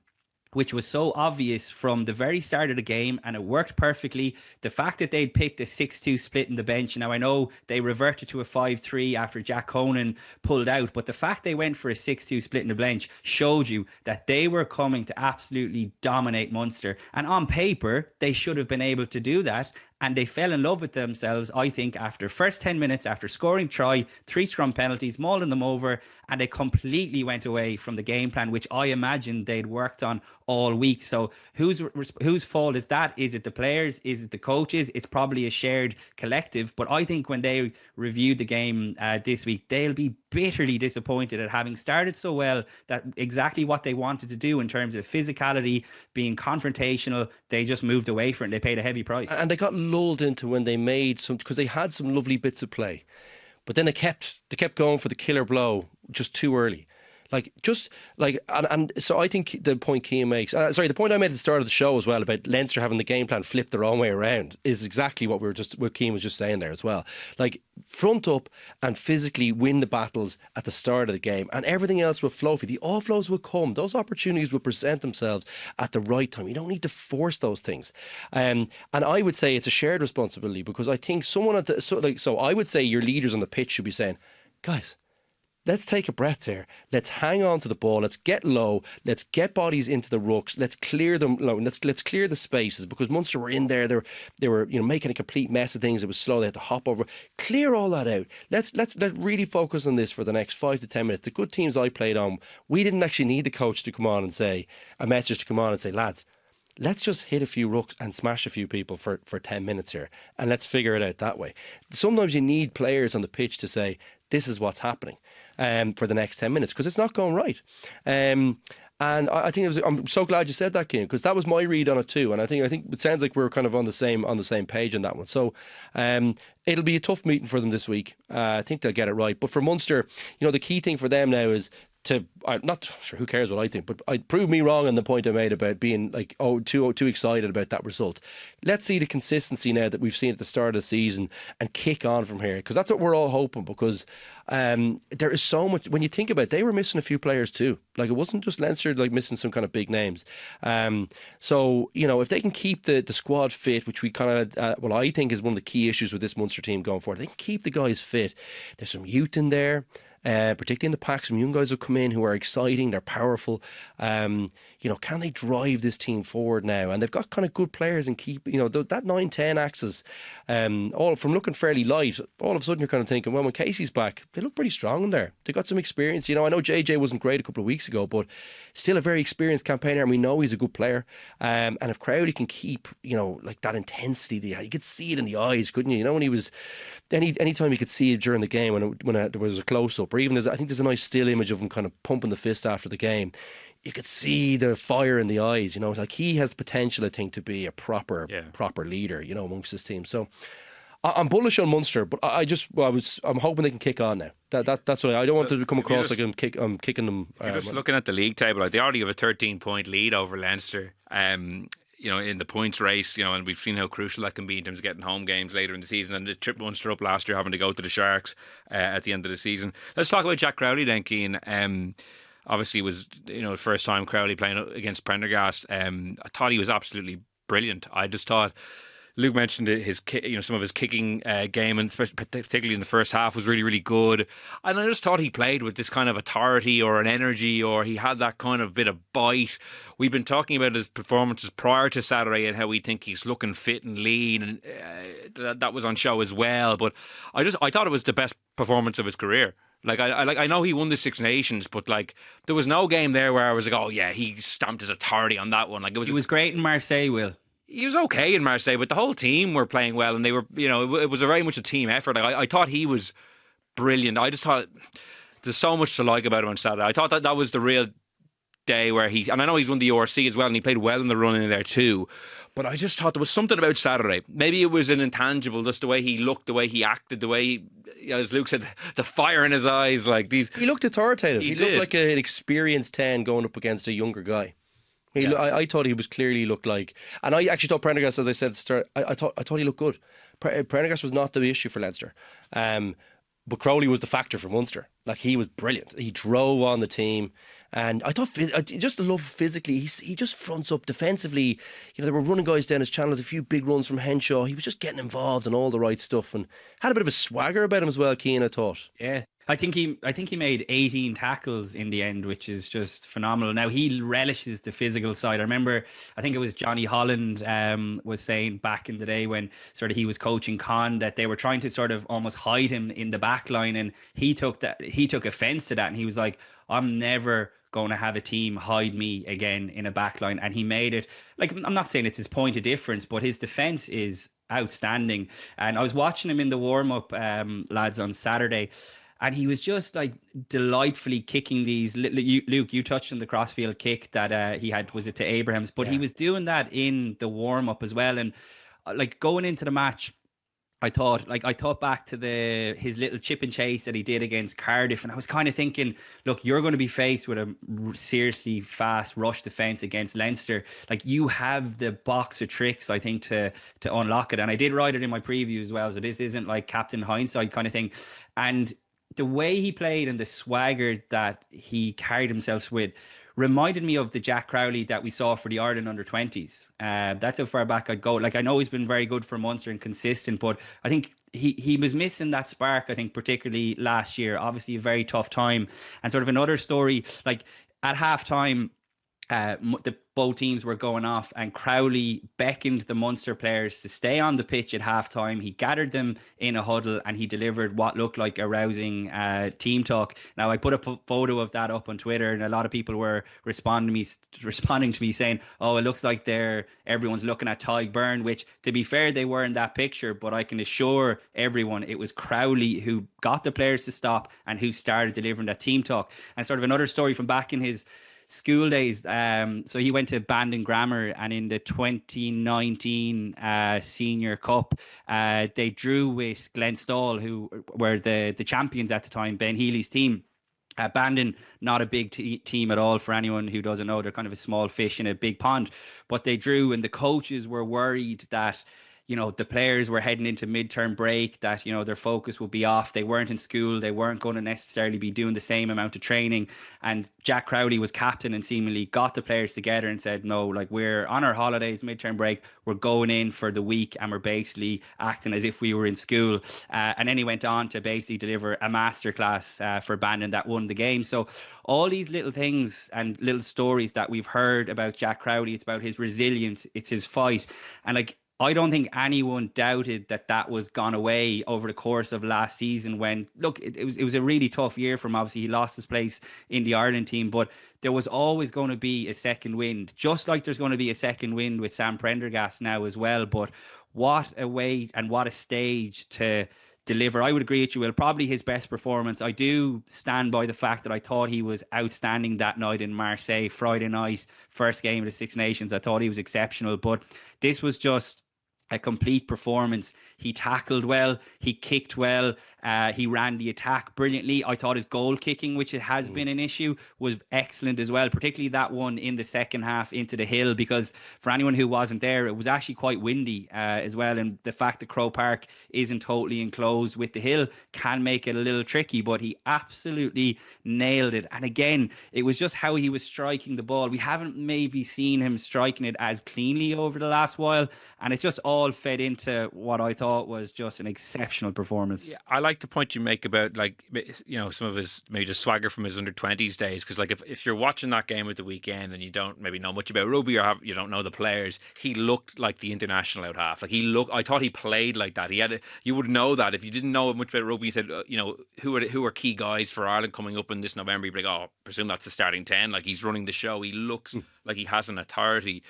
which was so obvious from the very start of the game, and it worked perfectly. The fact that they'd picked a 6-2 split in the bench. Now, I know they reverted to a 5-3 after Jack Conan pulled out, but the fact they went for a 6-2 split in the bench showed you that they were coming to absolutely dominate Munster. And on paper, they should have been able to do that. And they fell in love with themselves, I think, after first 10 minutes, after scoring try, 3 scrum penalties, mauling them over, and they completely went away from the game plan, which I imagine they'd worked on all week. So whose fault is that? Is it the players? Is it the coaches? It's probably a shared collective. But I think when they reviewed the game this week, they'll be bitterly disappointed at having started so well, that exactly what they wanted to do in terms of physicality, being confrontational, they just moved away from it, and they paid a heavy price. And they got lulled into when they made some, because they had some lovely bits of play, but then they kept going for the killer blow just too early. And so I think the point Cian makes, the point I made at the start of the show as well about Leinster having the game plan flipped the wrong way around is exactly what Cian was just saying there as well. Like, front up and physically win the battles at the start of the game, and everything else will flow for you. The offloads will come. Those opportunities will present themselves at the right time. You don't need to force those things. And I would say it's a shared responsibility, because I think someone so I would say your leaders on the pitch should be saying, guys, let's take a breath here. Let's hang on to the ball. Let's get low. Let's get bodies into the rucks. Let's clear them low. Let's clear the spaces, because Munster were in there. They were making a complete mess of things. It was slow. They had to hop over. Clear all that out. Let's really focus on this for the next 5 to 10 minutes. The good teams I played on, we didn't actually need the coach to come on and say a message to come on and say, lads, let's just hit a few rucks and smash a few people for 10 minutes here, and let's figure it out that way. Sometimes you need players on the pitch to say, this is what's happening for the next 10 minutes, because it's not going right. And I think I'm so glad you said that, Cian, because that was my read on it too. And I think it sounds like we're kind of on the same page on that one. So it'll be a tough meeting for them this week. I think they'll get it right. But for Munster, the key thing for them now is I'm not sure, who cares what I think, but prove me wrong on the point I made about being like too excited about that result. Let's see the consistency now that we've seen at the start of the season and kick on from here, because that's what we're all hoping. Because there is so much, when you think about it, they were missing a few players too. Like, it wasn't just Leinster like missing some kind of big names. So if they can keep the squad fit, which we kind of I think is one of the key issues with this Munster team going forward. They can keep the guys fit. There's some youth in there. Particularly in the pack, some young guys will come in who are exciting, they're powerful. Can they drive this team forward now? And they've got kind of good players and keep, that 9-10 axis, all from looking fairly light, all of a sudden you're kind of thinking, well, when Casey's back, they look pretty strong in there. They got some experience. I know JJ wasn't great a couple of weeks ago, but still a very experienced campaigner, and we know he's a good player. And if Crowley can keep, like that intensity, you could see it in the eyes, couldn't you? When he was, anytime you could see it during the game when there was a close-up, or even I think there's a nice still image of him kind of pumping the fist after the game. You could see the fire in the eyes, like he has potential, I think, to be a proper leader, amongst this team. So I'm bullish on Munster, but I'm hoping they can kick on now. That's what I don't want to come across like I'm kicking them. You're just looking at the league table, like they already have a 13-point lead over Leinster. In the points race, and we've seen how crucial that can be in terms of getting home games later in the season. And the trip Munster up last year, having to go to the Sharks at the end of the season. Let's talk about Jack Crowley then, Cian. Obviously, it was the first time Crowley playing against Prendergast. I thought he was absolutely brilliant. I just thought Luke mentioned some of his kicking game, and particularly in the first half, was really, really good. And I just thought he played with this kind of authority or an energy, or he had that kind of bit of bite. We've been talking about his performances prior to Saturday and how we think he's looking fit and lean, and that was on show as well. But I thought it was the best performance of his career. I know he won the Six Nations, but there was no game there where I was like, oh yeah, he stamped his authority on that one. He was great in Marseille, Will. He was okay in Marseille, but the whole team were playing well, and they were, it was very much a team effort. I thought he was brilliant. I just thought there's so much to like about him on Saturday. I thought that was the real day where and I know he's won the ORC as well, and he played well in the run in there too. But I just thought there was something about Saturday. Maybe it was an intangible, just the way he looked, the way he acted, the way, as Luke said, the fire in his eyes. He looked authoritative. He looked like an experienced 10 going up against a younger guy. I thought he was clearly looked like, and I actually thought Prendergast, as I said at the start, I thought he looked good. Prendergast was not the issue for Leinster, but Crowley was the factor for Munster. He was brilliant. He drove on the team, and I thought I just love physically. He just fronts up defensively. They were running guys down his channel, a few big runs from Henshaw. He was just getting involved in all the right stuff, and had a bit of a swagger about him as well. Cian, I thought. Yeah. I think he made 18 tackles in the end, which is just phenomenal. Now he relishes the physical side. I remember, I think it was Johnny Holland was saying back in the day when sort of he was coaching Con that they were trying to sort of almost hide him in the back line, and he took offense to that, and he was like, I'm never going to have a team hide me again in a back line. And he made it. I'm not saying it's his point of difference, but his defense is outstanding. And I was watching him in the warm-up, lads, on Saturday, and he was just delightfully kicking these. Luke, you touched on the crossfield kick that he had. Was it to Abrahams? But he was doing that in the warm up as well. And going into the match, I thought back to his little chip and chase that he did against Cardiff, and I was kind of thinking, look, you're going to be faced with a seriously fast rush defense against Leinster. You have the box of tricks, I think, to unlock it. And I did write it in my preview as well, so this isn't like Captain Hindsight kind of thing. And the way he played and the swagger that he carried himself with reminded me of the Jack Crowley that we saw for the Ireland under-20s. That's how far back I'd go. I know he's been very good for Munster and consistent, but I think he was missing that spark, I think, particularly last year. Obviously, a very tough time. And sort of another story, at half-time, both teams were going off, and Crowley beckoned the Munster players to stay on the pitch at halftime. He gathered them in a huddle, and he delivered what looked like a rousing team talk. Now, I put a photo of that up on Twitter, and a lot of people were responding to me saying, "Oh, it looks like everyone's looking at Tadhg Beirne," which, to be fair, they were in that picture. But I can assure everyone it was Crowley who got the players to stop and who started delivering that team talk. And sort of another story from back in his school days, so he went to Bandon Grammar, and in the 2019 Senior Cup, they drew with Glenstall, who were the champions at the time, Ben Healy's team. Bandon, not a big team at all. For anyone who doesn't know, they're kind of a small fish in a big pond, but they drew, and the coaches were worried that the players were heading into midterm break, that, their focus would be off. They weren't in school. They weren't going to necessarily be doing the same amount of training. And Jack Crowley was captain and seemingly got the players together and said, no, we're on our holidays, midterm break. We're going in for the week, and we're basically acting as if we were in school. And then he went on to basically deliver a masterclass for Bandon that won the game. So all these little things and little stories that we've heard about Jack Crowley, it's about his resilience, it's his fight. And I don't think anyone doubted that was gone away over the course of last season when, look, it was a really tough year for him. Obviously, he lost his place in the Ireland team, but there was always going to be a second wind, just like there's going to be a second wind with Sam Prendergast now as well. But what a way and what a stage to deliver. I would agree with you, Will. Probably his best performance. I do stand by the fact that I thought he was outstanding that night in Marseille, Friday night, first game of the Six Nations. I thought he was exceptional, but this was just a complete performance. He tackled well, he kicked well, he ran the attack brilliantly. I thought his goal kicking, which it has been an issue, was excellent as well, particularly that one in the second half into the hill, because for anyone who wasn't there, it was actually quite windy as well, and the fact that Croke Park isn't totally enclosed with the hill can make it a little tricky, but he absolutely nailed it. And again, it was just how he was striking the ball. We haven't maybe seen him striking it as cleanly over the last while, and it just all all fed into what I thought was just an exceptional performance. Yeah, I like the point you make about, like, you know, some of his maybe just swagger from his under-20s days, because like if you're watching that game at the weekend and you don't maybe know much about rugby or you don't know the players, he looked like the international out half. Like I thought he played like that. You would know that if you didn't know much about rugby. You said, you know, who are key guys for Ireland coming up in this November. You'd be like, oh, presume that's the starting 10. Like, he's running the show. He looks like he has an authority.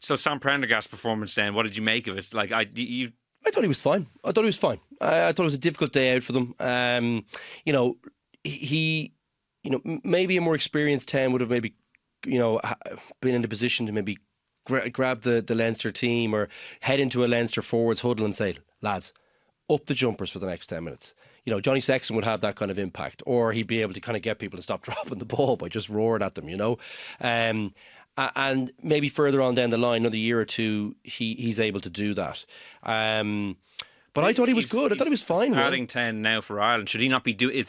So Sam Prendergast's performance then, what did you make of it? Like, I thought he was fine. I thought it was a difficult day out for them. You know, maybe a more experienced 10 would have maybe, you know, been in a position to maybe grab the Leinster team or head into a Leinster forwards huddle and say, lads, up the jumpers for the next 10 minutes. You know, Johnny Sexton would have that kind of impact, or he'd be able to kind of get people to stop dropping the ball by just roaring at them, you know. And maybe further on down the line, another year or two, he's able to do that. But I thought he was good. I thought he was fine. Starting 10 now for Ireland. Should he not be doing?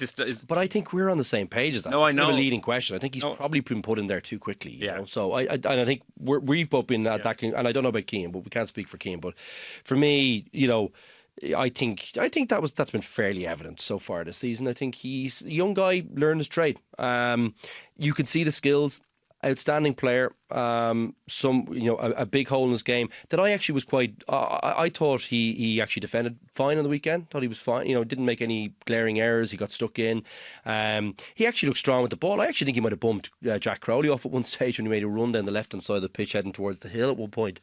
But I think we're on the same page as that. No, I know. It's a leading question. I think he's probably been put in there too quickly. You know? So I think we've both been that. And I don't know about Cian, but we can't speak for Cian. But for me, you know, I think that's been fairly evident so far this season. I think he's a young guy, learned his trade. You can see the skills. Outstanding player, a big hole in his game that I actually was quite. I thought he actually defended fine on the weekend. Thought he was fine. You know, didn't make any glaring errors. He got stuck in. He actually looked strong with the ball. I actually think he might have bumped Jack Crowley off at one stage when he made a run down the left hand side of the pitch, heading towards the hill at one point.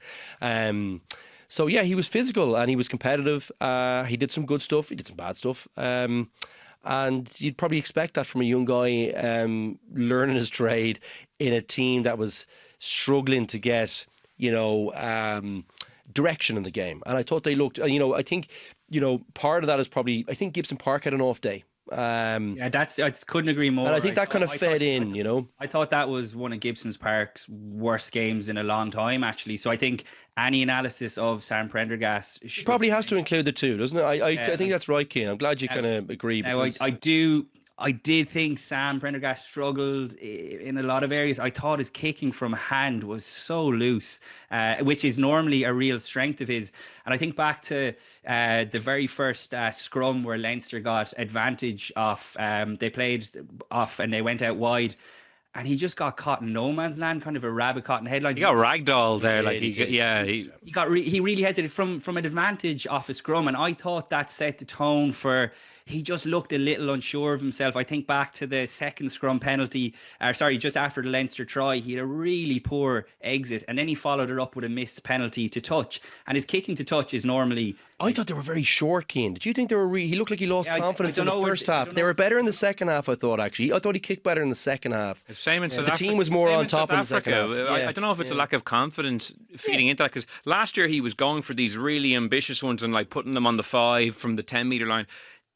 So yeah, he was physical and he was competitive. He did some good stuff. He did some bad stuff. And you'd probably expect that from a young guy learning his trade in a team that was struggling to get, you know, direction in the game. And I thought they looked, you know, I think, you know, part of that is probably, I think Gibson Park had an off day. I couldn't agree more. And I think that kind of fed in, you know. I thought that was one of Gibson Park's worst games in a long time, actually. So I think any analysis of Sam Prendergast probably has to include the two, doesn't it? I think that's right, Cian. I'm glad you kind of agree. Now, I did think Sam Prendergast struggled in a lot of areas. I thought his kicking from hand was so loose, which is normally a real strength of his. And I think back to the very first scrum where Leinster got advantage off. They played off and they went out wide. And he just got caught in no man's land, kind of a rabbit caught in the headline. He got ragdolled there, he really hesitated from an advantage off a scrum, and I thought that set the tone for. He just looked a little unsure of himself. I think back to the second scrum penalty, just after the Leinster try, he had a really poor exit, and then he followed it up with a missed penalty to touch. And his kicking to touch is normally. I thought they were very short, Cian. Did you think they were? He looked like he lost confidence in the first half. They were better in the second half, I thought. Actually, I thought he kicked better in the second half. The same in South Africa. The team was more on top in the second half. I don't know if it's a lack of confidence feeding into that, because last year he was going for these really ambitious ones and like putting them on the 5 from the 10-metre line.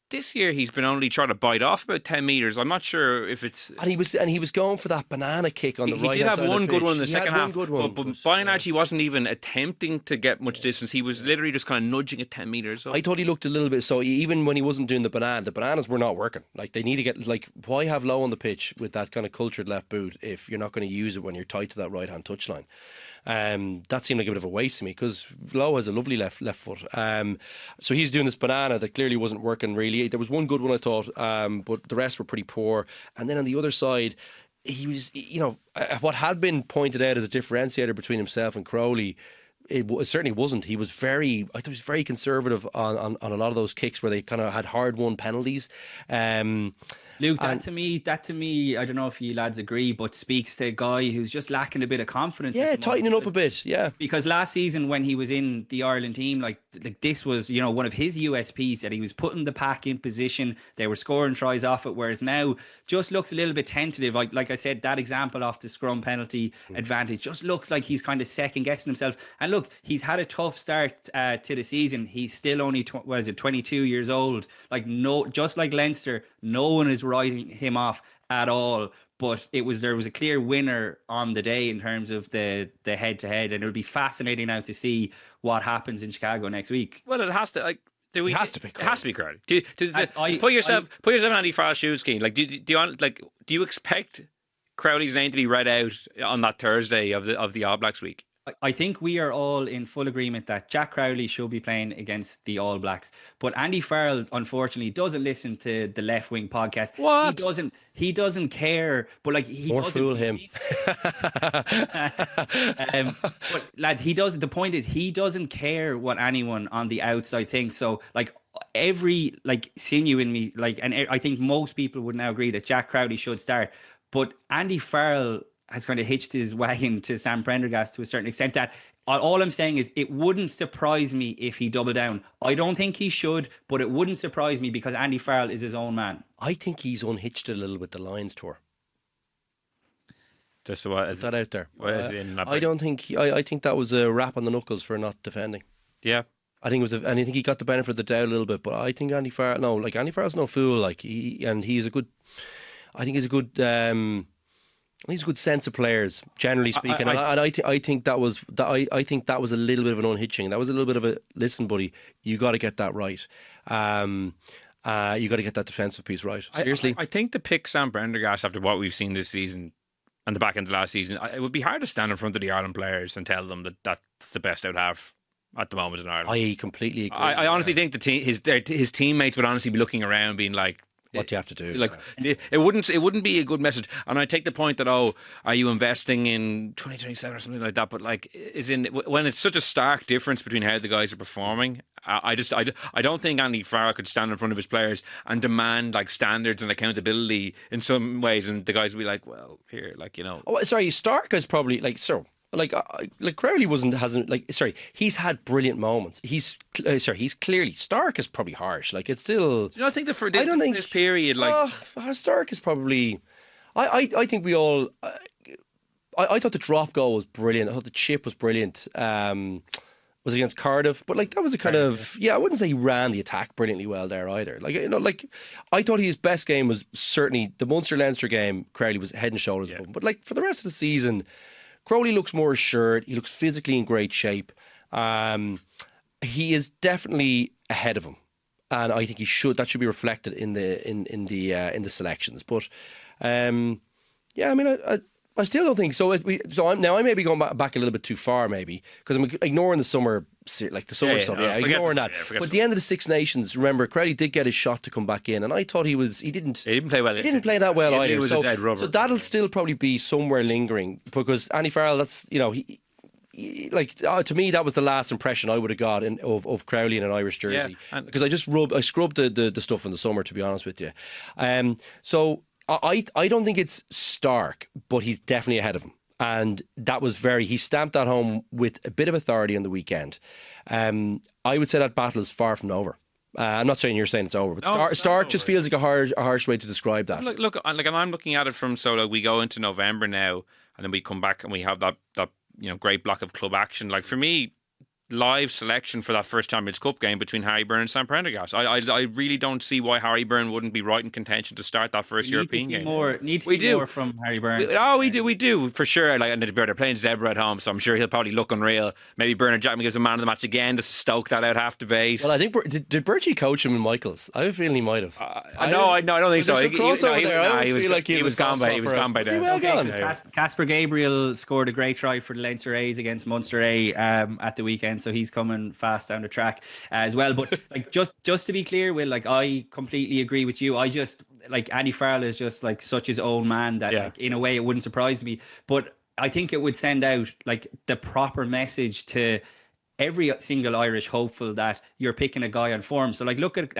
This year he's been only trying to bite off about 10 metres. I'm not sure if it's... And he was going for that banana kick on the right. He did have one good one in the second half. But by and large, he wasn't even attempting to get much distance. He was literally just kind of nudging at 10 metres. So. I thought he looked a little bit... So even when he wasn't doing the bananas were not working. Like, they need to get... Like, why have Lowe on the pitch with that kind of cultured left boot if you're not going to use it when you're tight to that right-hand touchline? That seemed like a bit of a waste to me, because Lowe has a lovely left foot. So he's doing this banana that clearly wasn't working really. There was one good one, I thought, but the rest were pretty poor. And then on the other side, he was, you know, what had been pointed out as a differentiator between himself and Crowley, it certainly wasn't. I thought he was very conservative on a lot of those kicks where they kind of had hard-won penalties. Luke, that to me, I don't know if you lads agree, but speaks to a guy who's just lacking a bit of confidence. Yeah, tightening up a bit, yeah. Because last season when he was in the Ireland team, like this was, you know, one of his USPs, that he was putting the pack in position. They were scoring tries off it, whereas now just looks a little bit tentative. Like I said, that example off the scrum penalty advantage just looks like he's kind of second guessing himself. And look, he's had a tough start to the season. He's still only 22 years old. Like, no, just like Leinster, no one is writing him off at all, but there was a clear winner on the day in terms of the head-to-head, and it'll be fascinating now to see what happens in Chicago next week. Well, it has to, like, it has to be Crowley. Put yourself in Andy Farrell's shoes, Cian. Like, do you expect Crowley's name to be read out on that Thursday of the All Blacks week? I think we are all in full agreement that Jack Crowley should be playing against the All Blacks. But Andy Farrell, unfortunately, doesn't listen to the Left Wing podcast. He What? doesn't. He doesn't care. But like he Or doesn't fool him. But lads, he doesn't. The point is, he doesn't care what anyone on the outside thinks. So like every like sinew in me, like, and I think most people would now agree that Jack Crowley should start. But Andy Farrell has kind of hitched his wagon to Sam Prendergast to a certain extent. That all I'm saying is it wouldn't surprise me if he doubled down. I don't think he should, but it wouldn't surprise me because Andy Farrell is his own man. I think he's unhitched a little with the Lions tour. Just what Is that out there? I don't think. I think that was a rap on the knuckles for not defending. Yeah. I think it was, and I think he got the benefit of the doubt a little bit. But I think Andy Farrell, no, like Andy Farrell's no fool. Like he's a good. I think he's a good. He's a good sense of players, generally speaking. I think that was I think that was a little bit of an unhitching. That was a little bit of a listen, buddy. You got to get that right. You got to get that defensive piece right. Seriously, I think to pick Sam Prendergast after what we've seen this season and the back end of last season, it would be hard to stand in front of the Ireland players and tell them that that's the best I'd have at the moment in Ireland. I completely agree. I honestly think his teammates would honestly be looking around, being like, what do you have to do? Like it wouldn't be a good message. And I take the point that, are you investing in 2027 or something like that? But like, when it's such a stark difference between how the guys are performing, I don't think Andy Farrell could stand in front of his players and demand like standards and accountability in some ways, and the guys would be like, well, here, like, you know. Oh, sorry, Stark is probably like so. Like Crowley he's had brilliant moments. He's clearly, Stark is probably harsh. Like it's still. Do you not think this period, like Stark is probably. I think we all. I thought the drop goal was brilliant. I thought the chip was brilliant. Was against Cardiff, but like that was a kind of I wouldn't say he ran the attack brilliantly well there either. Like, you know, like I thought his best game was certainly the Munster Leinster game. Crowley was head and shoulders above him. But like for the rest of the season, Crowley looks more assured. He looks physically in great shape. He is definitely ahead of him, and I think that should be reflected in the selections. But I mean, I still don't think so. I may be going back a little bit too far, maybe, because I'm ignoring the summer, like the summer stuff. Ignoring that. But at the end of the Six Nations, remember, Crowley did get his shot to come back in, and I thought he didn't play well. He didn't play that well either. Was a dead rubber. So that'll still probably be somewhere lingering, because Andy Farrell, that's, you know, to me, that was the last impression I would have got of Crowley in an Irish jersey, because I scrubbed the stuff in the summer, to be honest with you. So I don't think it's Stark, but he's definitely ahead of him. And that was he stamped that home with a bit of authority on the weekend. I would say that battle is far from over. I'm not saying you're saying it's over, but Stark just feels like a harsh way to describe that. Look, and I'm looking at it from, so like we go into November now, and then we come back and we have that you know, great block of club action. Like for me, live selection for that first Champions Cup game between Harry Byrne and Sam Prendergast. I really don't see why Harry Byrne wouldn't be right in contention to start that first European game. Need to see more from Harry Byrne. We do for sure. Like, and they're playing Zebra at home, so I'm sure he'll probably look unreal. Maybe Bernard Jackman gives a man of the match again to stoke that out half debate. Well, I think did Bertie coach him in Michaels? I have a feeling he might have. I don't think so. He was gone by then. Well gone. Casper Gabriel scored a great try for the Leinster A's against Munster A at the weekend. So he's coming fast down the track as well. But like just to be clear, Will, like I completely agree with you. I just like Andy Farrell is just like such his own man that like, in a way it wouldn't surprise me. But I think it would send out like the proper message to every single Irish hopeful that you're picking a guy on form. So like look at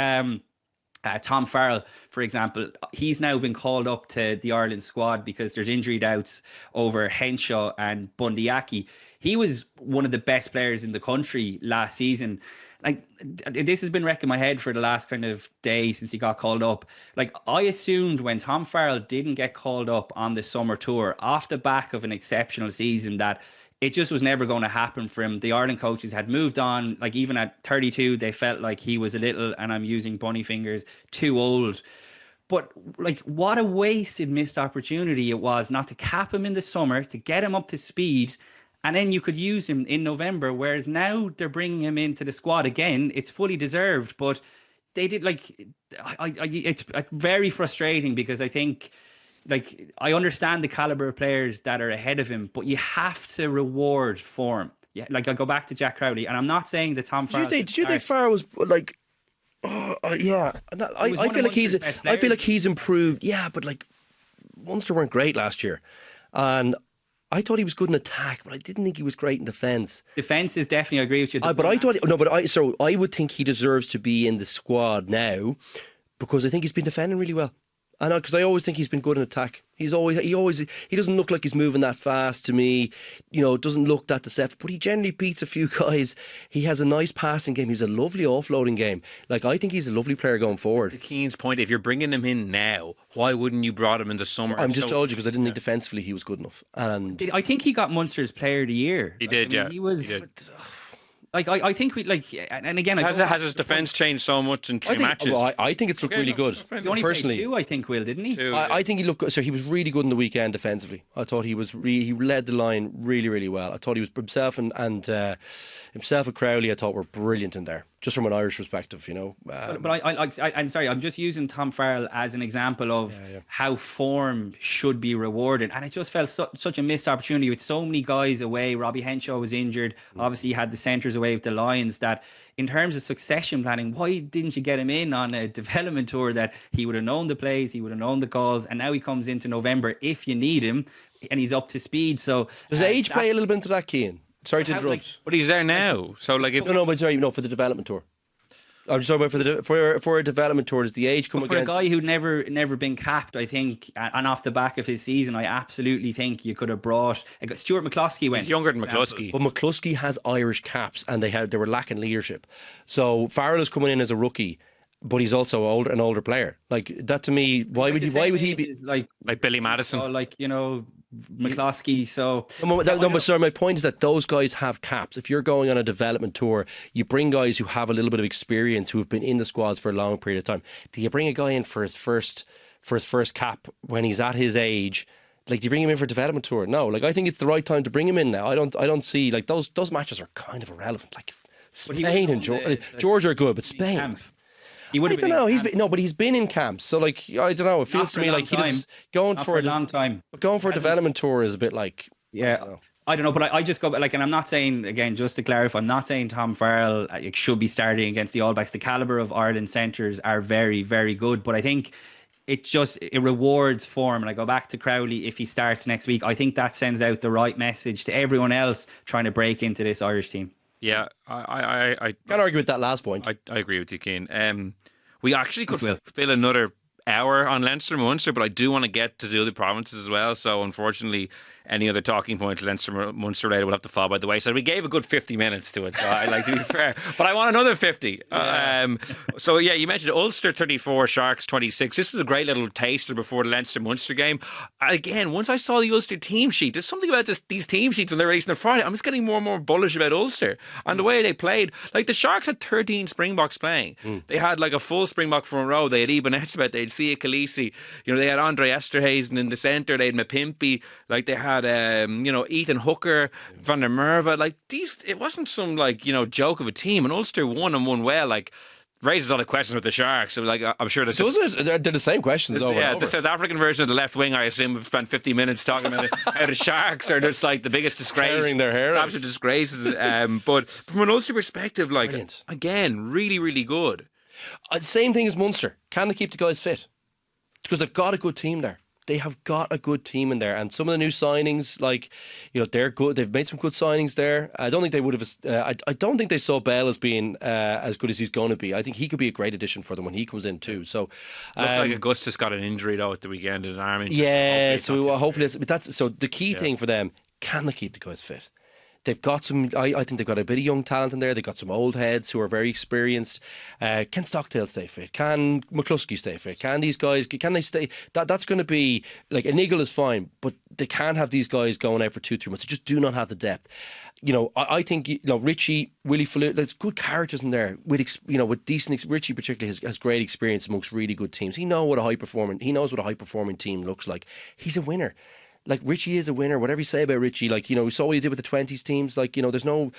Tom Farrell, for example. He's now been called up to the Ireland squad because there's injury doubts over Henshaw and Bundyaki. He was one of the best players in the country last season. Like, this has been wrecking my head for the last kind of day since he got called up. Like, I assumed when Tom Farrell didn't get called up on the summer tour off the back of an exceptional season that it just was never going to happen for him. The Ireland coaches had moved on. Like, even at 32, they felt like he was a little, and I'm using bunny fingers, too old. But like, what a wasted missed opportunity it was not to cap him in the summer, to get him up to speed, and then you could use him in November. Whereas now they're bringing him into the squad again. It's fully deserved, but they did like, it's very frustrating because I think like I understand the caliber of players that are ahead of him, but you have to reward form. Yeah, like I go back to Jack Crowley, and I'm not saying that Tom Farrell. Did you think Farrell was like? Yeah, I feel like he's improved. Yeah, but like Munster weren't great last year, and I thought he was good in attack, but I didn't think he was great in defence. Defence is definitely, I agree with you. I would think he deserves to be in the squad now because I think he's been defending really well. I know, because I always think he's been good in attack. He doesn't look like he's moving that fast to me. Doesn't look that deceptive, but he generally beats a few guys. He has a nice passing game. He's a lovely offloading game. Like, I think he's a lovely player going forward. To Cian's point, if you're bringing him in now, why wouldn't you brought him in the summer? I'm just told you because I didn't think defensively he was good enough. And I think he got Munster's Player of the Year. He did, yeah. He was. He did. Like I think we like, and again, has his defence changed so much in three matches? Well, I think it's looked really good. He only played 2, I think, Will, didn't he? 2, I think he looked good. So he was really good in the weekend defensively. I thought he led the line really, really well. I thought he was himself and Crowley. I thought were brilliant in there, just from an Irish perspective, But I'm sorry, I'm just using Tom Farrell as an example of how form should be rewarded, and it just felt such a missed opportunity with so many guys away. Robbie Henshaw was injured. Obviously, you had the centres away with the Lions. That in terms of succession planning, why didn't you get him in on a development tour that he would have known the plays, he would have known the calls, and now he comes into November if you need him, and he's up to speed. So does age play a little bit into that, Cian? Sorry to interrupt. But he's there now. So like, if for the development tour. I'm just talking about for a development tour. Does the age come for a guy who'd never been capped? I think, and off the back of his season, I absolutely think you could have brought. Stuart McCluskey went. He's younger than McCluskey, but McCluskey has Irish caps, and they were lacking leadership. So Farrell is coming in as a rookie, but he's also an older player. Like that to me, why would he be like Billy Madison? McCluskey. So sorry, my point is that those guys have caps. If you're going on a development tour, you bring guys who have a little bit of experience, who have been in the squads for a long period of time. Do you bring a guy in for his first cap when he's at his age? Like, do you bring him in for a development tour? No. Like, I think it's the right time to bring him in now. I don't see, like, those matches are kind of irrelevant. Like Spain and Georgia are good, but Spain. Camp. I don't know. But he's been in camps, so like I don't know. It feels to me like he's going for a long time. Going for a development tour is a bit like I don't know, but I just go like, and I'm not saying, again, just to clarify, I'm not saying Tom Farrell should be starting against the All Blacks. The caliber of Ireland centres are very, very good, but I think it rewards form. And I go back to Crowley, if he starts next week, I think that sends out the right message to everyone else trying to break into this Irish team. Yeah, I can't argue with that last point. I agree with you, Cian. We actually could fill another hour on Leinster and Munster, but I do want to get to the other provinces as well. So unfortunately, any other talking points Leinster Munster related will have to fall by the wayside. We gave a good 50 minutes to it, so I like to be fair, but I want another 50. So yeah, you mentioned Ulster 34, Sharks 26. This was a great little taster before the Leinster Munster game. Again, once I saw the Ulster team sheet, there's something about these team sheets when they're releasing on Friday. I'm just getting more and more bullish about Ulster and the way they played. Like, the Sharks had 13 Springboks playing. They had like a full Springbok front row. They had Eben Etzebeth, they had Sia Khaleesi, they had Andre Esterhazen in the centre, they had Mapimpi, like they had Ethan Hooker, Van der Merwe. Like, it wasn't some joke of a team, and Ulster won and won well. Like, raises all the questions with the Sharks. So, like, I'm sure they're the same questions over and over. The South African version of the left wing, I assume, have spent 50 minutes talking about how the Sharks are just like the biggest disgrace, tearing their hair, absolute disgraces. But from an Ulster perspective, like, brilliant. Again, really, really good. Same thing as Munster. Can they keep the guys fit? Because they've got a good team there. They have got a good team in there, and some of the new signings, they're good. They've made some good signings there. I don't think they would have. I don't think they saw Bell as being as good as he's going to be. I think he could be a great addition for them when he comes in too. So, looks like Augustus got an injury though at the weekend in an arm injury. Yeah, hopefully that's so. The key thing for them: can they keep the guys fit? They've got some. I think they've got a bit of young talent in there. They've got some old heads who are very experienced. Can Stockdale stay fit? Can McCluskey stay fit? Can these guys? Can they stay? That's going to be like a niggle is fine, but they can't have these guys going out for 2-3 months. They just do not have the depth. I think Richie, Willie Fallu, there's good characters in there with decent. Richie particularly has great experience amongst really good teams. He knows what a high performing team looks like. He's a winner. Like, Richie is a winner. Whatever you say about Richie, we saw what he did with the 20s teams. There's no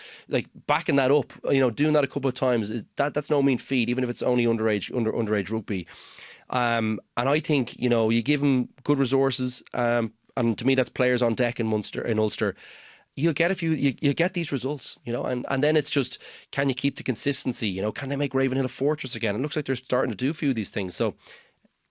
backing that up. Doing that a couple of times, that's no mean feat, even if it's only underage rugby. And I think, you give him good resources, and to me that's players on deck in Ulster. You'll get you'll get these results, and then it's just, can you keep the consistency? Can they make Ravenhill a fortress again? It looks like they're starting to do a few of these things. So,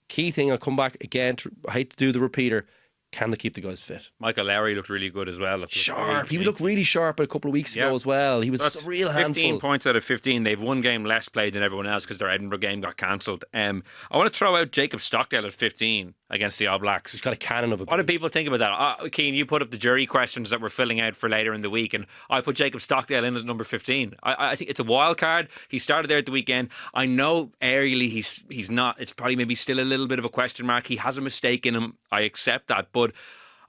key thing, I'll come back again. I hate to do the repeater. Can they keep the guys fit? Michael Lowry looked really good as well. Sharp. He looked really sharp a couple of weeks ago as well. He was a real handful. 15 points out of 15. They've one game less played than everyone else because their Edinburgh game got cancelled. I want to throw out Jacob Stockdale at 15 against the All Blacks. He's got a cannon of a boot. What do people think about that? Cian, you put up the jury questions that we're filling out for later in the week, and I put Jacob Stockdale in at number 15. I think it's a wild card. He started there at the weekend. I know aerially he's not. It's probably maybe still a little bit of a question mark. He has a mistake in him. I accept that, but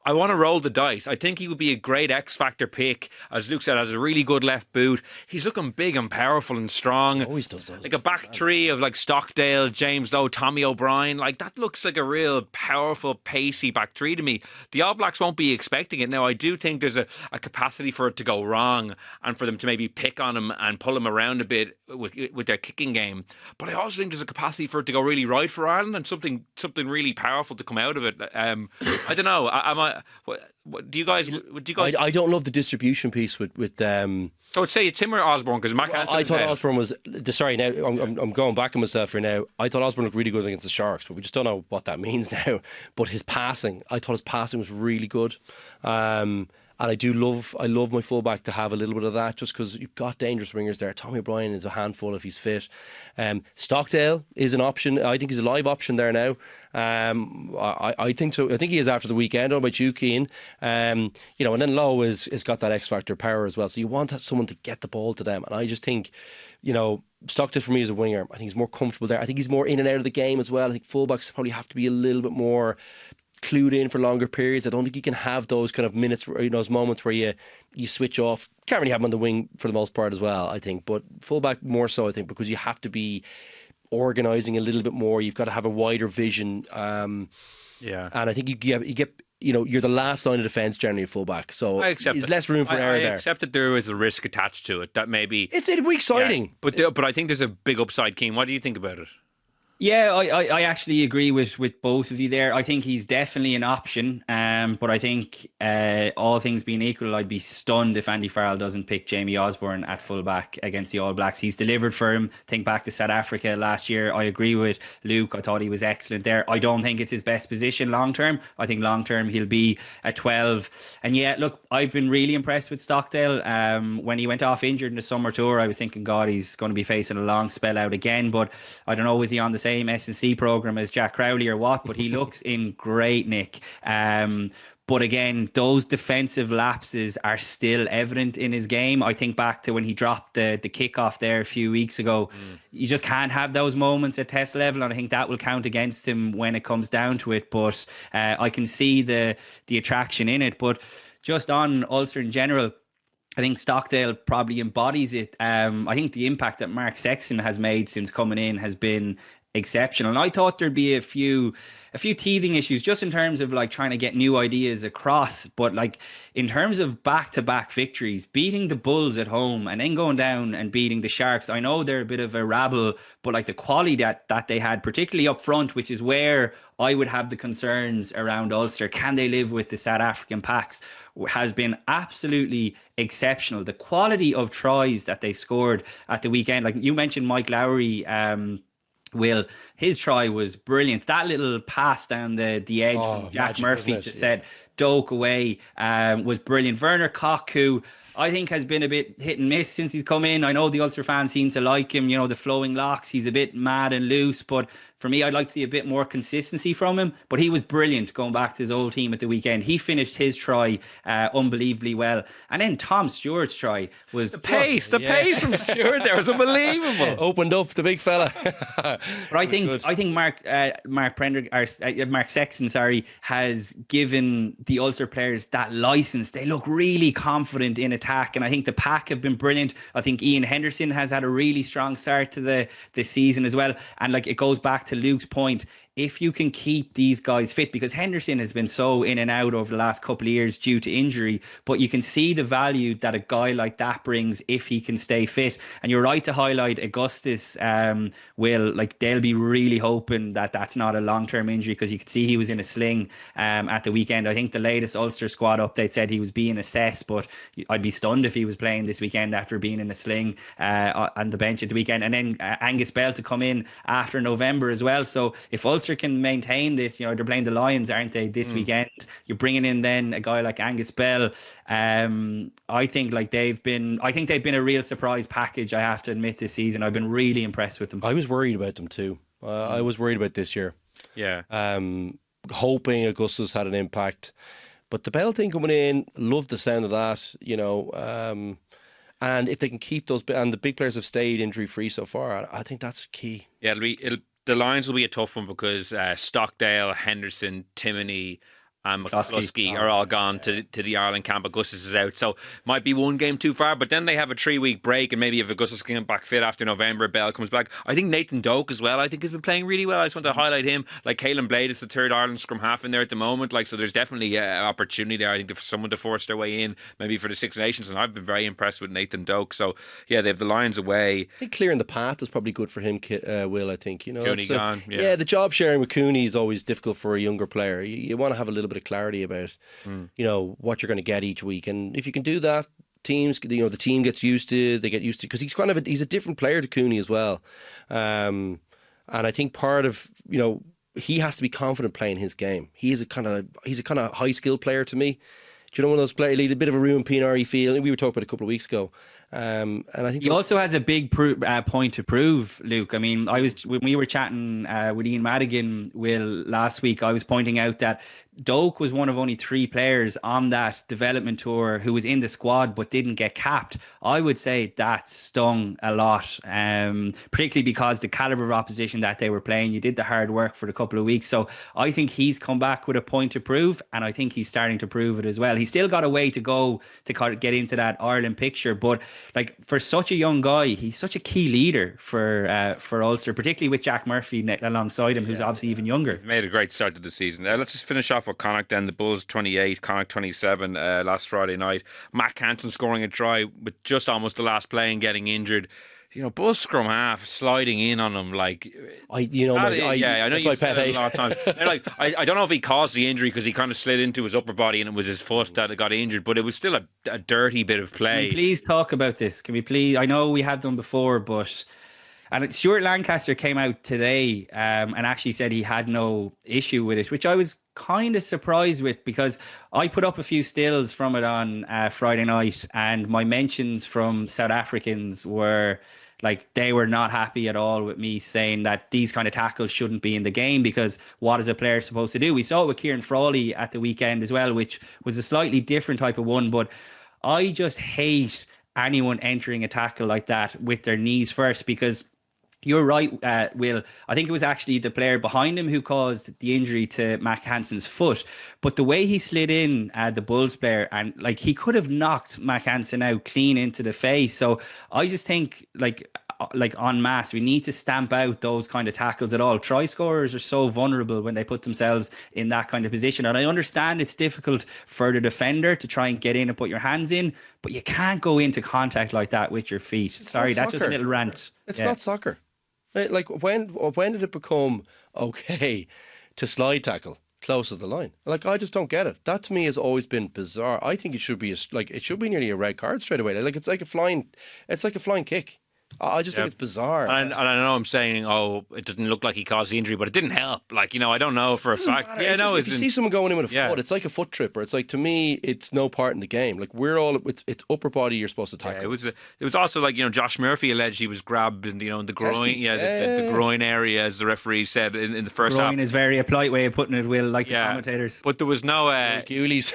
I want to roll the dice. I think he would be a great X-Factor pick. As Luke said, has a really good left boot. He's looking big and powerful and strong. Always does those. Like a back three of like Stockdale, James Lowe, Tommy O'Brien. Like that looks like a real powerful, pacey back three to me. The All Blacks won't be expecting it. Now, I do think there's a capacity for it to go wrong and for them to maybe pick on him and pull him around a bit with their kicking game. But I also think there's a capacity for it to go really right for Ireland and something really powerful to come out of it. I don't know. What do you guys? I don't love the distribution piece with. So I'd say it's him or Osborne because Mark. I thought Osborne was. Sorry, now I'm going back on myself here. Now I thought Osborne looked really good against the Sharks, but we just don't know what that means now. But his passing, I thought his passing was really good. And I love my fullback to have a little bit of that, just because you've got dangerous wingers there. Tommy O'Brien is a handful if he's fit. Stockdale is an option. I think he's a live option there now. I think so. I think he is after the weekend. How about you, Cian? And then Lowe has got that X factor power as well. So you want someone to get the ball to them. And I just think, Stockdale for me is a winger. I think he's more comfortable there. I think he's more in and out of the game as well. I think fullbacks probably have to be a little bit more clued in for longer periods. I don't think you can have those kind of minutes, those moments where you switch off. Can't really have them on the wing for the most part as well, I think. But fullback more so, I think, because you have to be organising a little bit more. You've got to have a wider vision. And I think you get you're the last line of defence generally at fullback. So there's less room for error there. I accept that there is a risk attached to it. That maybe it'd be exciting. Yeah, but I think there's a big upside, Cian. What do you think about it? Yeah, I actually agree with both of you there. I think he's definitely an option, but I think all things being equal, I'd be stunned if Andy Farrell doesn't pick Jamie Osborne at fullback against the All Blacks. He's delivered for him. Think back to South Africa last year. I agree with Luke. I thought he was excellent there. I don't think it's his best position long term. I think long term he'll be at 12. And yeah, look, I've been really impressed with Stockdale. When he went off injured in the summer tour, I was thinking, God, he's going to be facing a long spell out again. But I don't know, is he on the same S&C program as Jack Crowley or what? But he looks in great nick. But again, those defensive lapses are still evident in his game. I think back to when he dropped the kickoff there a few weeks ago. You just can't have those moments at test level, and I think that will count against him when it comes down to it. But I can see the attraction in it. But just on Ulster in general, I think Stockdale probably embodies it. I think the impact that Mark Sexton has made since coming in has been exceptional. And I thought there'd be a few teething issues just in terms of like trying to get new ideas across, but like in terms of back-to-back victories, beating the Bulls at home and then going down and beating the Sharks. I know they're a bit of a rabble, but like the quality that they had, particularly up front, which is where I would have the concerns around Ulster. Can they live with the South African packs? Has been absolutely exceptional. The quality of tries that they scored at the weekend, like you mentioned Mike Lowry, Will, his try was brilliant. That little pass down the edge from Jack Murphy to set Doak away was brilliant. Werner Koch, who I think has been a bit hit and miss since he's come in. I know the Ulster fans seem to like him, the flowing locks. He's a bit mad and loose, but for me, I'd like to see a bit more consistency from him. But he was brilliant going back to his old team at the weekend. He finished his try unbelievably well. And then Tom Stewart's try was... The pace from Stewart there was unbelievable. Opened up, the big fella. But I think Mark Sexton, has given the Ulster players that license. They look really confident in attack, and I think the pack have been brilliant. I think Ian Henderson has had a really strong start to the season as well. And like it goes back to Luke's point, if you can keep these guys fit, because Henderson has been so in and out over the last couple of years due to injury, but you can see the value that a guy like that brings if he can stay fit. And you're right to highlight Augustus. They'll be really hoping that that's not a long-term injury, because you could see he was in a sling at the weekend. I think the latest Ulster squad update said he was being assessed, but I'd be stunned if he was playing this weekend after being in a sling on the bench at the weekend. And then Angus Bell to come in after November as well. So if Ulster can maintain this, they're playing the Lions, aren't they, this weekend? You're bringing in then a guy like Angus Bell. I think they've been a real surprise package, I have to admit, this season. I've been really impressed with them. I was worried about them too. I was worried about this year. Yeah. Hoping Augustus had an impact. But the Bell thing coming in, love the sound of that, and if they can keep those, and the big players have stayed injury free so far, I think that's key. Yeah, the Lions will be a tough one, because Stockdale, Henderson, Timoney, and McCluskey are all gone to the Ireland camp. Augustus is out, so might be one game too far. But then they have a 3-week break, and maybe if Augustus can get back fit after November, Bell comes back. I think Nathan Doak as well, I think, has been playing really well. I just want to highlight him. Like, Caelan Blade is the third Ireland scrum half in there at the moment. So there's definitely an opportunity there, I think, for someone to force their way in, maybe for the Six Nations. And I've been very impressed with Nathan Doak. So yeah, they have the Lions away. I think clearing the path is probably good for him, Will. I think Cooney gone. Yeah, the job sharing with Cooney is always difficult for a younger player. You want to have a little bit of clarity about what you're going to get each week, and if you can do that, teams, the team gets used to, because he's a different player to Cooney as well, and I think part of he has to be confident playing his game. He's a kind of high skilled player to me. Do you know one of those players, a bit of a Ruben Pienaar feel? We were talking about it a couple of weeks ago. And I think he also has a big point to prove, Luke. I mean, when we were chatting with Ian Madigan, last week, I was pointing out that Doak was one of only 3 players on that development tour who was in the squad but didn't get capped. I would say that stung a lot, particularly because the calibre of opposition that they were playing. You did the hard work for a couple of weeks. So I think he's come back with a point to prove, and I think he's starting to prove it as well. He's still got a way to go to get into that Ireland picture, but for such a young guy, he's such a key leader for Ulster, particularly with Jack Murphy alongside him, who's obviously even younger. He's made a great start to the season. Let's just finish off with Connacht then. The Bulls 28, Connacht 27 last Friday night. Matt Hansen scoring a try with just almost the last play and getting injured. Bulls scrum half sliding in on him I know that's my pet hate. A lot of times. I don't know if he caused the injury because he kind of slid into his upper body and it was his foot that got injured, but it was still a dirty bit of play. Can we please talk about this? Can we please? I know we have done before, but. And Stuart Lancaster came out today and actually said he had no issue with it, which I was kind of surprised with, because I put up a few stills from it on Friday night, and my mentions from South Africans were they were not happy at all with me saying that these kind of tackles shouldn't be in the game, because what is a player supposed to do? We saw it with Cian Tracey at the weekend as well, which was a slightly different type of one, but I just hate anyone entering a tackle like that with their knees first, because you're right, Will. I think it was actually the player behind him who caused the injury to Mac Hansen's foot. But the way he slid in, the Bulls player, and he could have knocked Mac Hansen out clean into the face. So I just think, en masse, we need to stamp out those kind of tackles at all. Try scorers are so vulnerable when they put themselves in that kind of position. And I understand it's difficult for the defender to try and get in and put your hands in, but you can't go into contact like that with your feet. Sorry, that's just a little rant. It's not soccer. When did it become okay to slide tackle close to the line? I just don't get it. That to me has always been bizarre. I think it should be nearly a red card straight away. It's like a flying kick. I just think it's bizarre. And I know I'm saying, it didn't look like he caused the injury, but it didn't help. I don't know for a fact. Matter. If you see someone going in with a foot, it's like a foot trip, or it's to me, it's no part in the game. It's upper body you're supposed to tackle. It was also Josh Murphy alleged he was grabbed in the groin, the groin area, as the referee said in the first half. Groin is very a polite way of putting it, Will, the commentators. But there was no Ghoulies.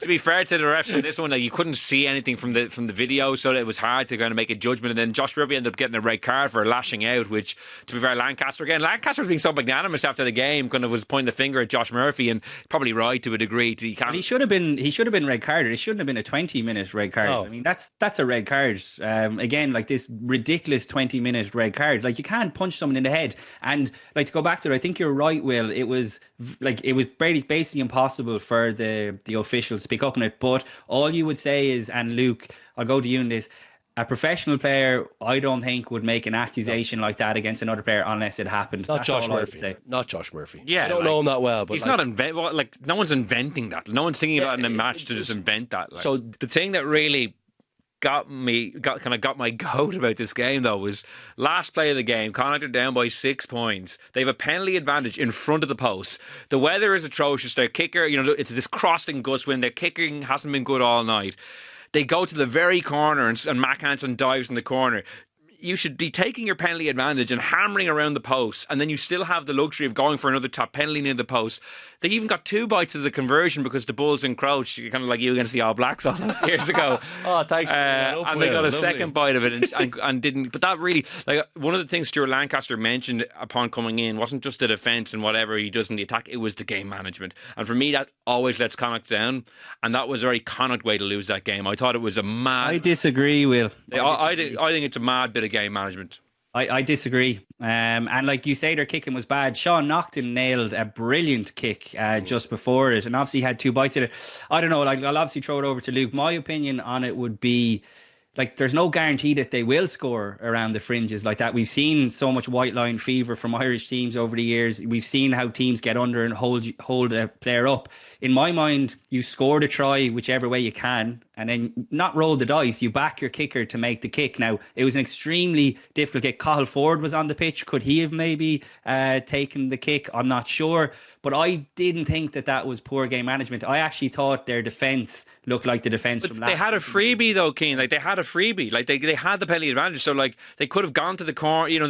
To be fair to the refs on this one, you couldn't see anything from the video, so it was hard to kind of make a judgment and then Josh Murphy ended up getting a red card for lashing out, which, to be fair, Lancaster was being so magnanimous after the game, kind of was pointing the finger at Josh Murphy, and probably right to a degree. He should have been red carded. It shouldn't have been a 20-minute red card. Oh. I mean, that's a red card. Again, like this ridiculous 20-minute red card. Like, you can't punch someone in the head. And like, to go back to it, I think you're right, Will. It was basically impossible for the officials to pick up on it. But all you would say is, and Luke, I'll go to you in this, a professional player, I don't think, would make an accusation like that against another player unless it happened. Not That's Josh all I would Murphy. say. Not Josh Murphy. Yeah, I don't know him that well, but he's not no one's inventing that. No one's thinking about it in a match to just invent that. Like. So the thing that really got my goat about this game, though, was last play of the game. Connacht are down by 6 points. They have a penalty advantage in front of the post. The weather is atrocious. Their kicker, it's this crossing gust wind. Their kicking hasn't been good all night. They go to the very corner and Mac Hansen dives in the corner. You should be taking your penalty advantage and hammering around the post, and then you still have the luxury of going for another top penalty near the post. They even got 2 bites of the conversion because the Bulls encroached, kind of like you against the All Blacks all those years ago. Oh, thanks for that up, and they got a lovely. second bite of it and didn't. But that really, like, one of the things Stuart Lancaster mentioned upon coming in wasn't just the defence and whatever he does in the attack, it was the game management. And for me, that always lets Connacht down, and that was a very Connacht way to lose that game. I thought it was a mad... I disagree, Will. I think it's a mad bit of game management. I disagree. And like you say, their kicking was bad. Sean Nocton nailed a brilliant kick just before it, and obviously had 2 bites at it. I don't know, like, I'll obviously throw it over to Luke. My opinion on it would be, like, there's no guarantee that they will score around the fringes like that. We've seen so much white line fever from Irish teams over the years. We've seen how teams get under and hold a player up. In my mind, you score the try whichever way you can, and then not roll the dice. You back your kicker to make the kick. Now, it was an extremely difficult kick. Cathal Ford was on the pitch. Could he have maybe taken the kick? I'm not sure. But I didn't think that was poor game management. I actually thought their defence looked like the defence from last season. They had a freebie, though, Cian. Like, they had a freebie. Like, they had the penalty advantage. So, like, they could have gone to the corner.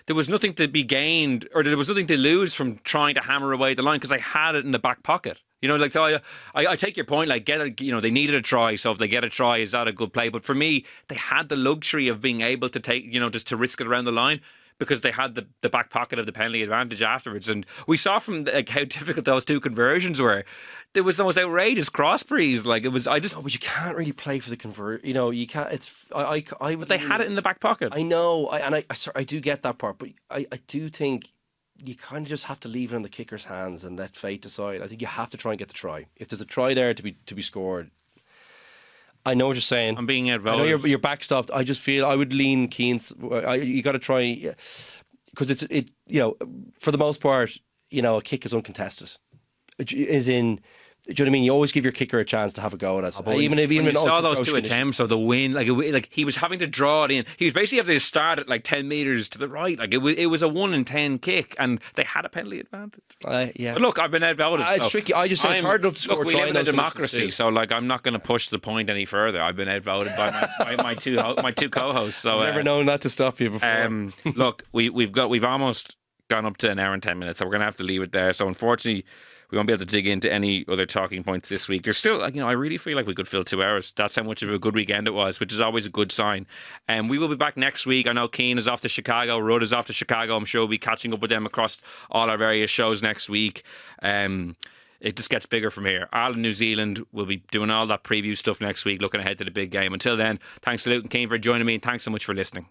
There was nothing to be gained, or there was nothing to lose from trying to hammer away the line, because they had it in the back pocket. So I take your point. Like, they needed a try. So if they get a try, is that a good play? But for me, they had the luxury of being able to take, just to risk it around the line, because they had the back pocket of the penalty advantage afterwards. And we saw from how difficult those 2 conversions were. There was the most outrageous crossbreeze. Like, it was. But you can't really play for the you can't. It's But they had it in the back pocket. I know, I do get that part, but I do think you kind of just have to leave it in the kicker's hands and let fate decide. I think you have to try and get the try. If there's a try there to be scored, I know what you're saying. I'm being outvoted. I know you're backstopped. I just feel I would lean Keane's. You got to try, because it's for the most part, a kick is uncontested. Is in. Do you know what I mean? You always give your kicker a chance to have a go at it. Even if you saw those 2 attempts of the win, like he was having to draw it in. He was basically having to start at like 10 metres to the right. Like, it was a 1 in 10 kick, and they had a penalty advantage. Yeah. But look, I've been outvoted. It's tricky. I just say it's hard enough to score. Look, we live in a democracy, so like, I'm not going to push the point any further. I've been outvoted by my two co-hosts. So I've never known that to stop you before. Look, we've almost gone up to an hour and 10 minutes, so we're going to have to leave it there. So unfortunately, we won't be able to dig into any other talking points this week. There's still, I really feel like we could fill 2 hours. That's how much of a good weekend it was, which is always a good sign. And we will be back next week. I know Cian is off to Chicago. Rudd is off to Chicago. I'm sure we'll be catching up with them across all our various shows next week. It just gets bigger from here. Ireland, New Zealand, will be doing all that preview stuff next week, looking ahead to the big game. Until then, thanks to Luke and Cian for joining me, and thanks so much for listening.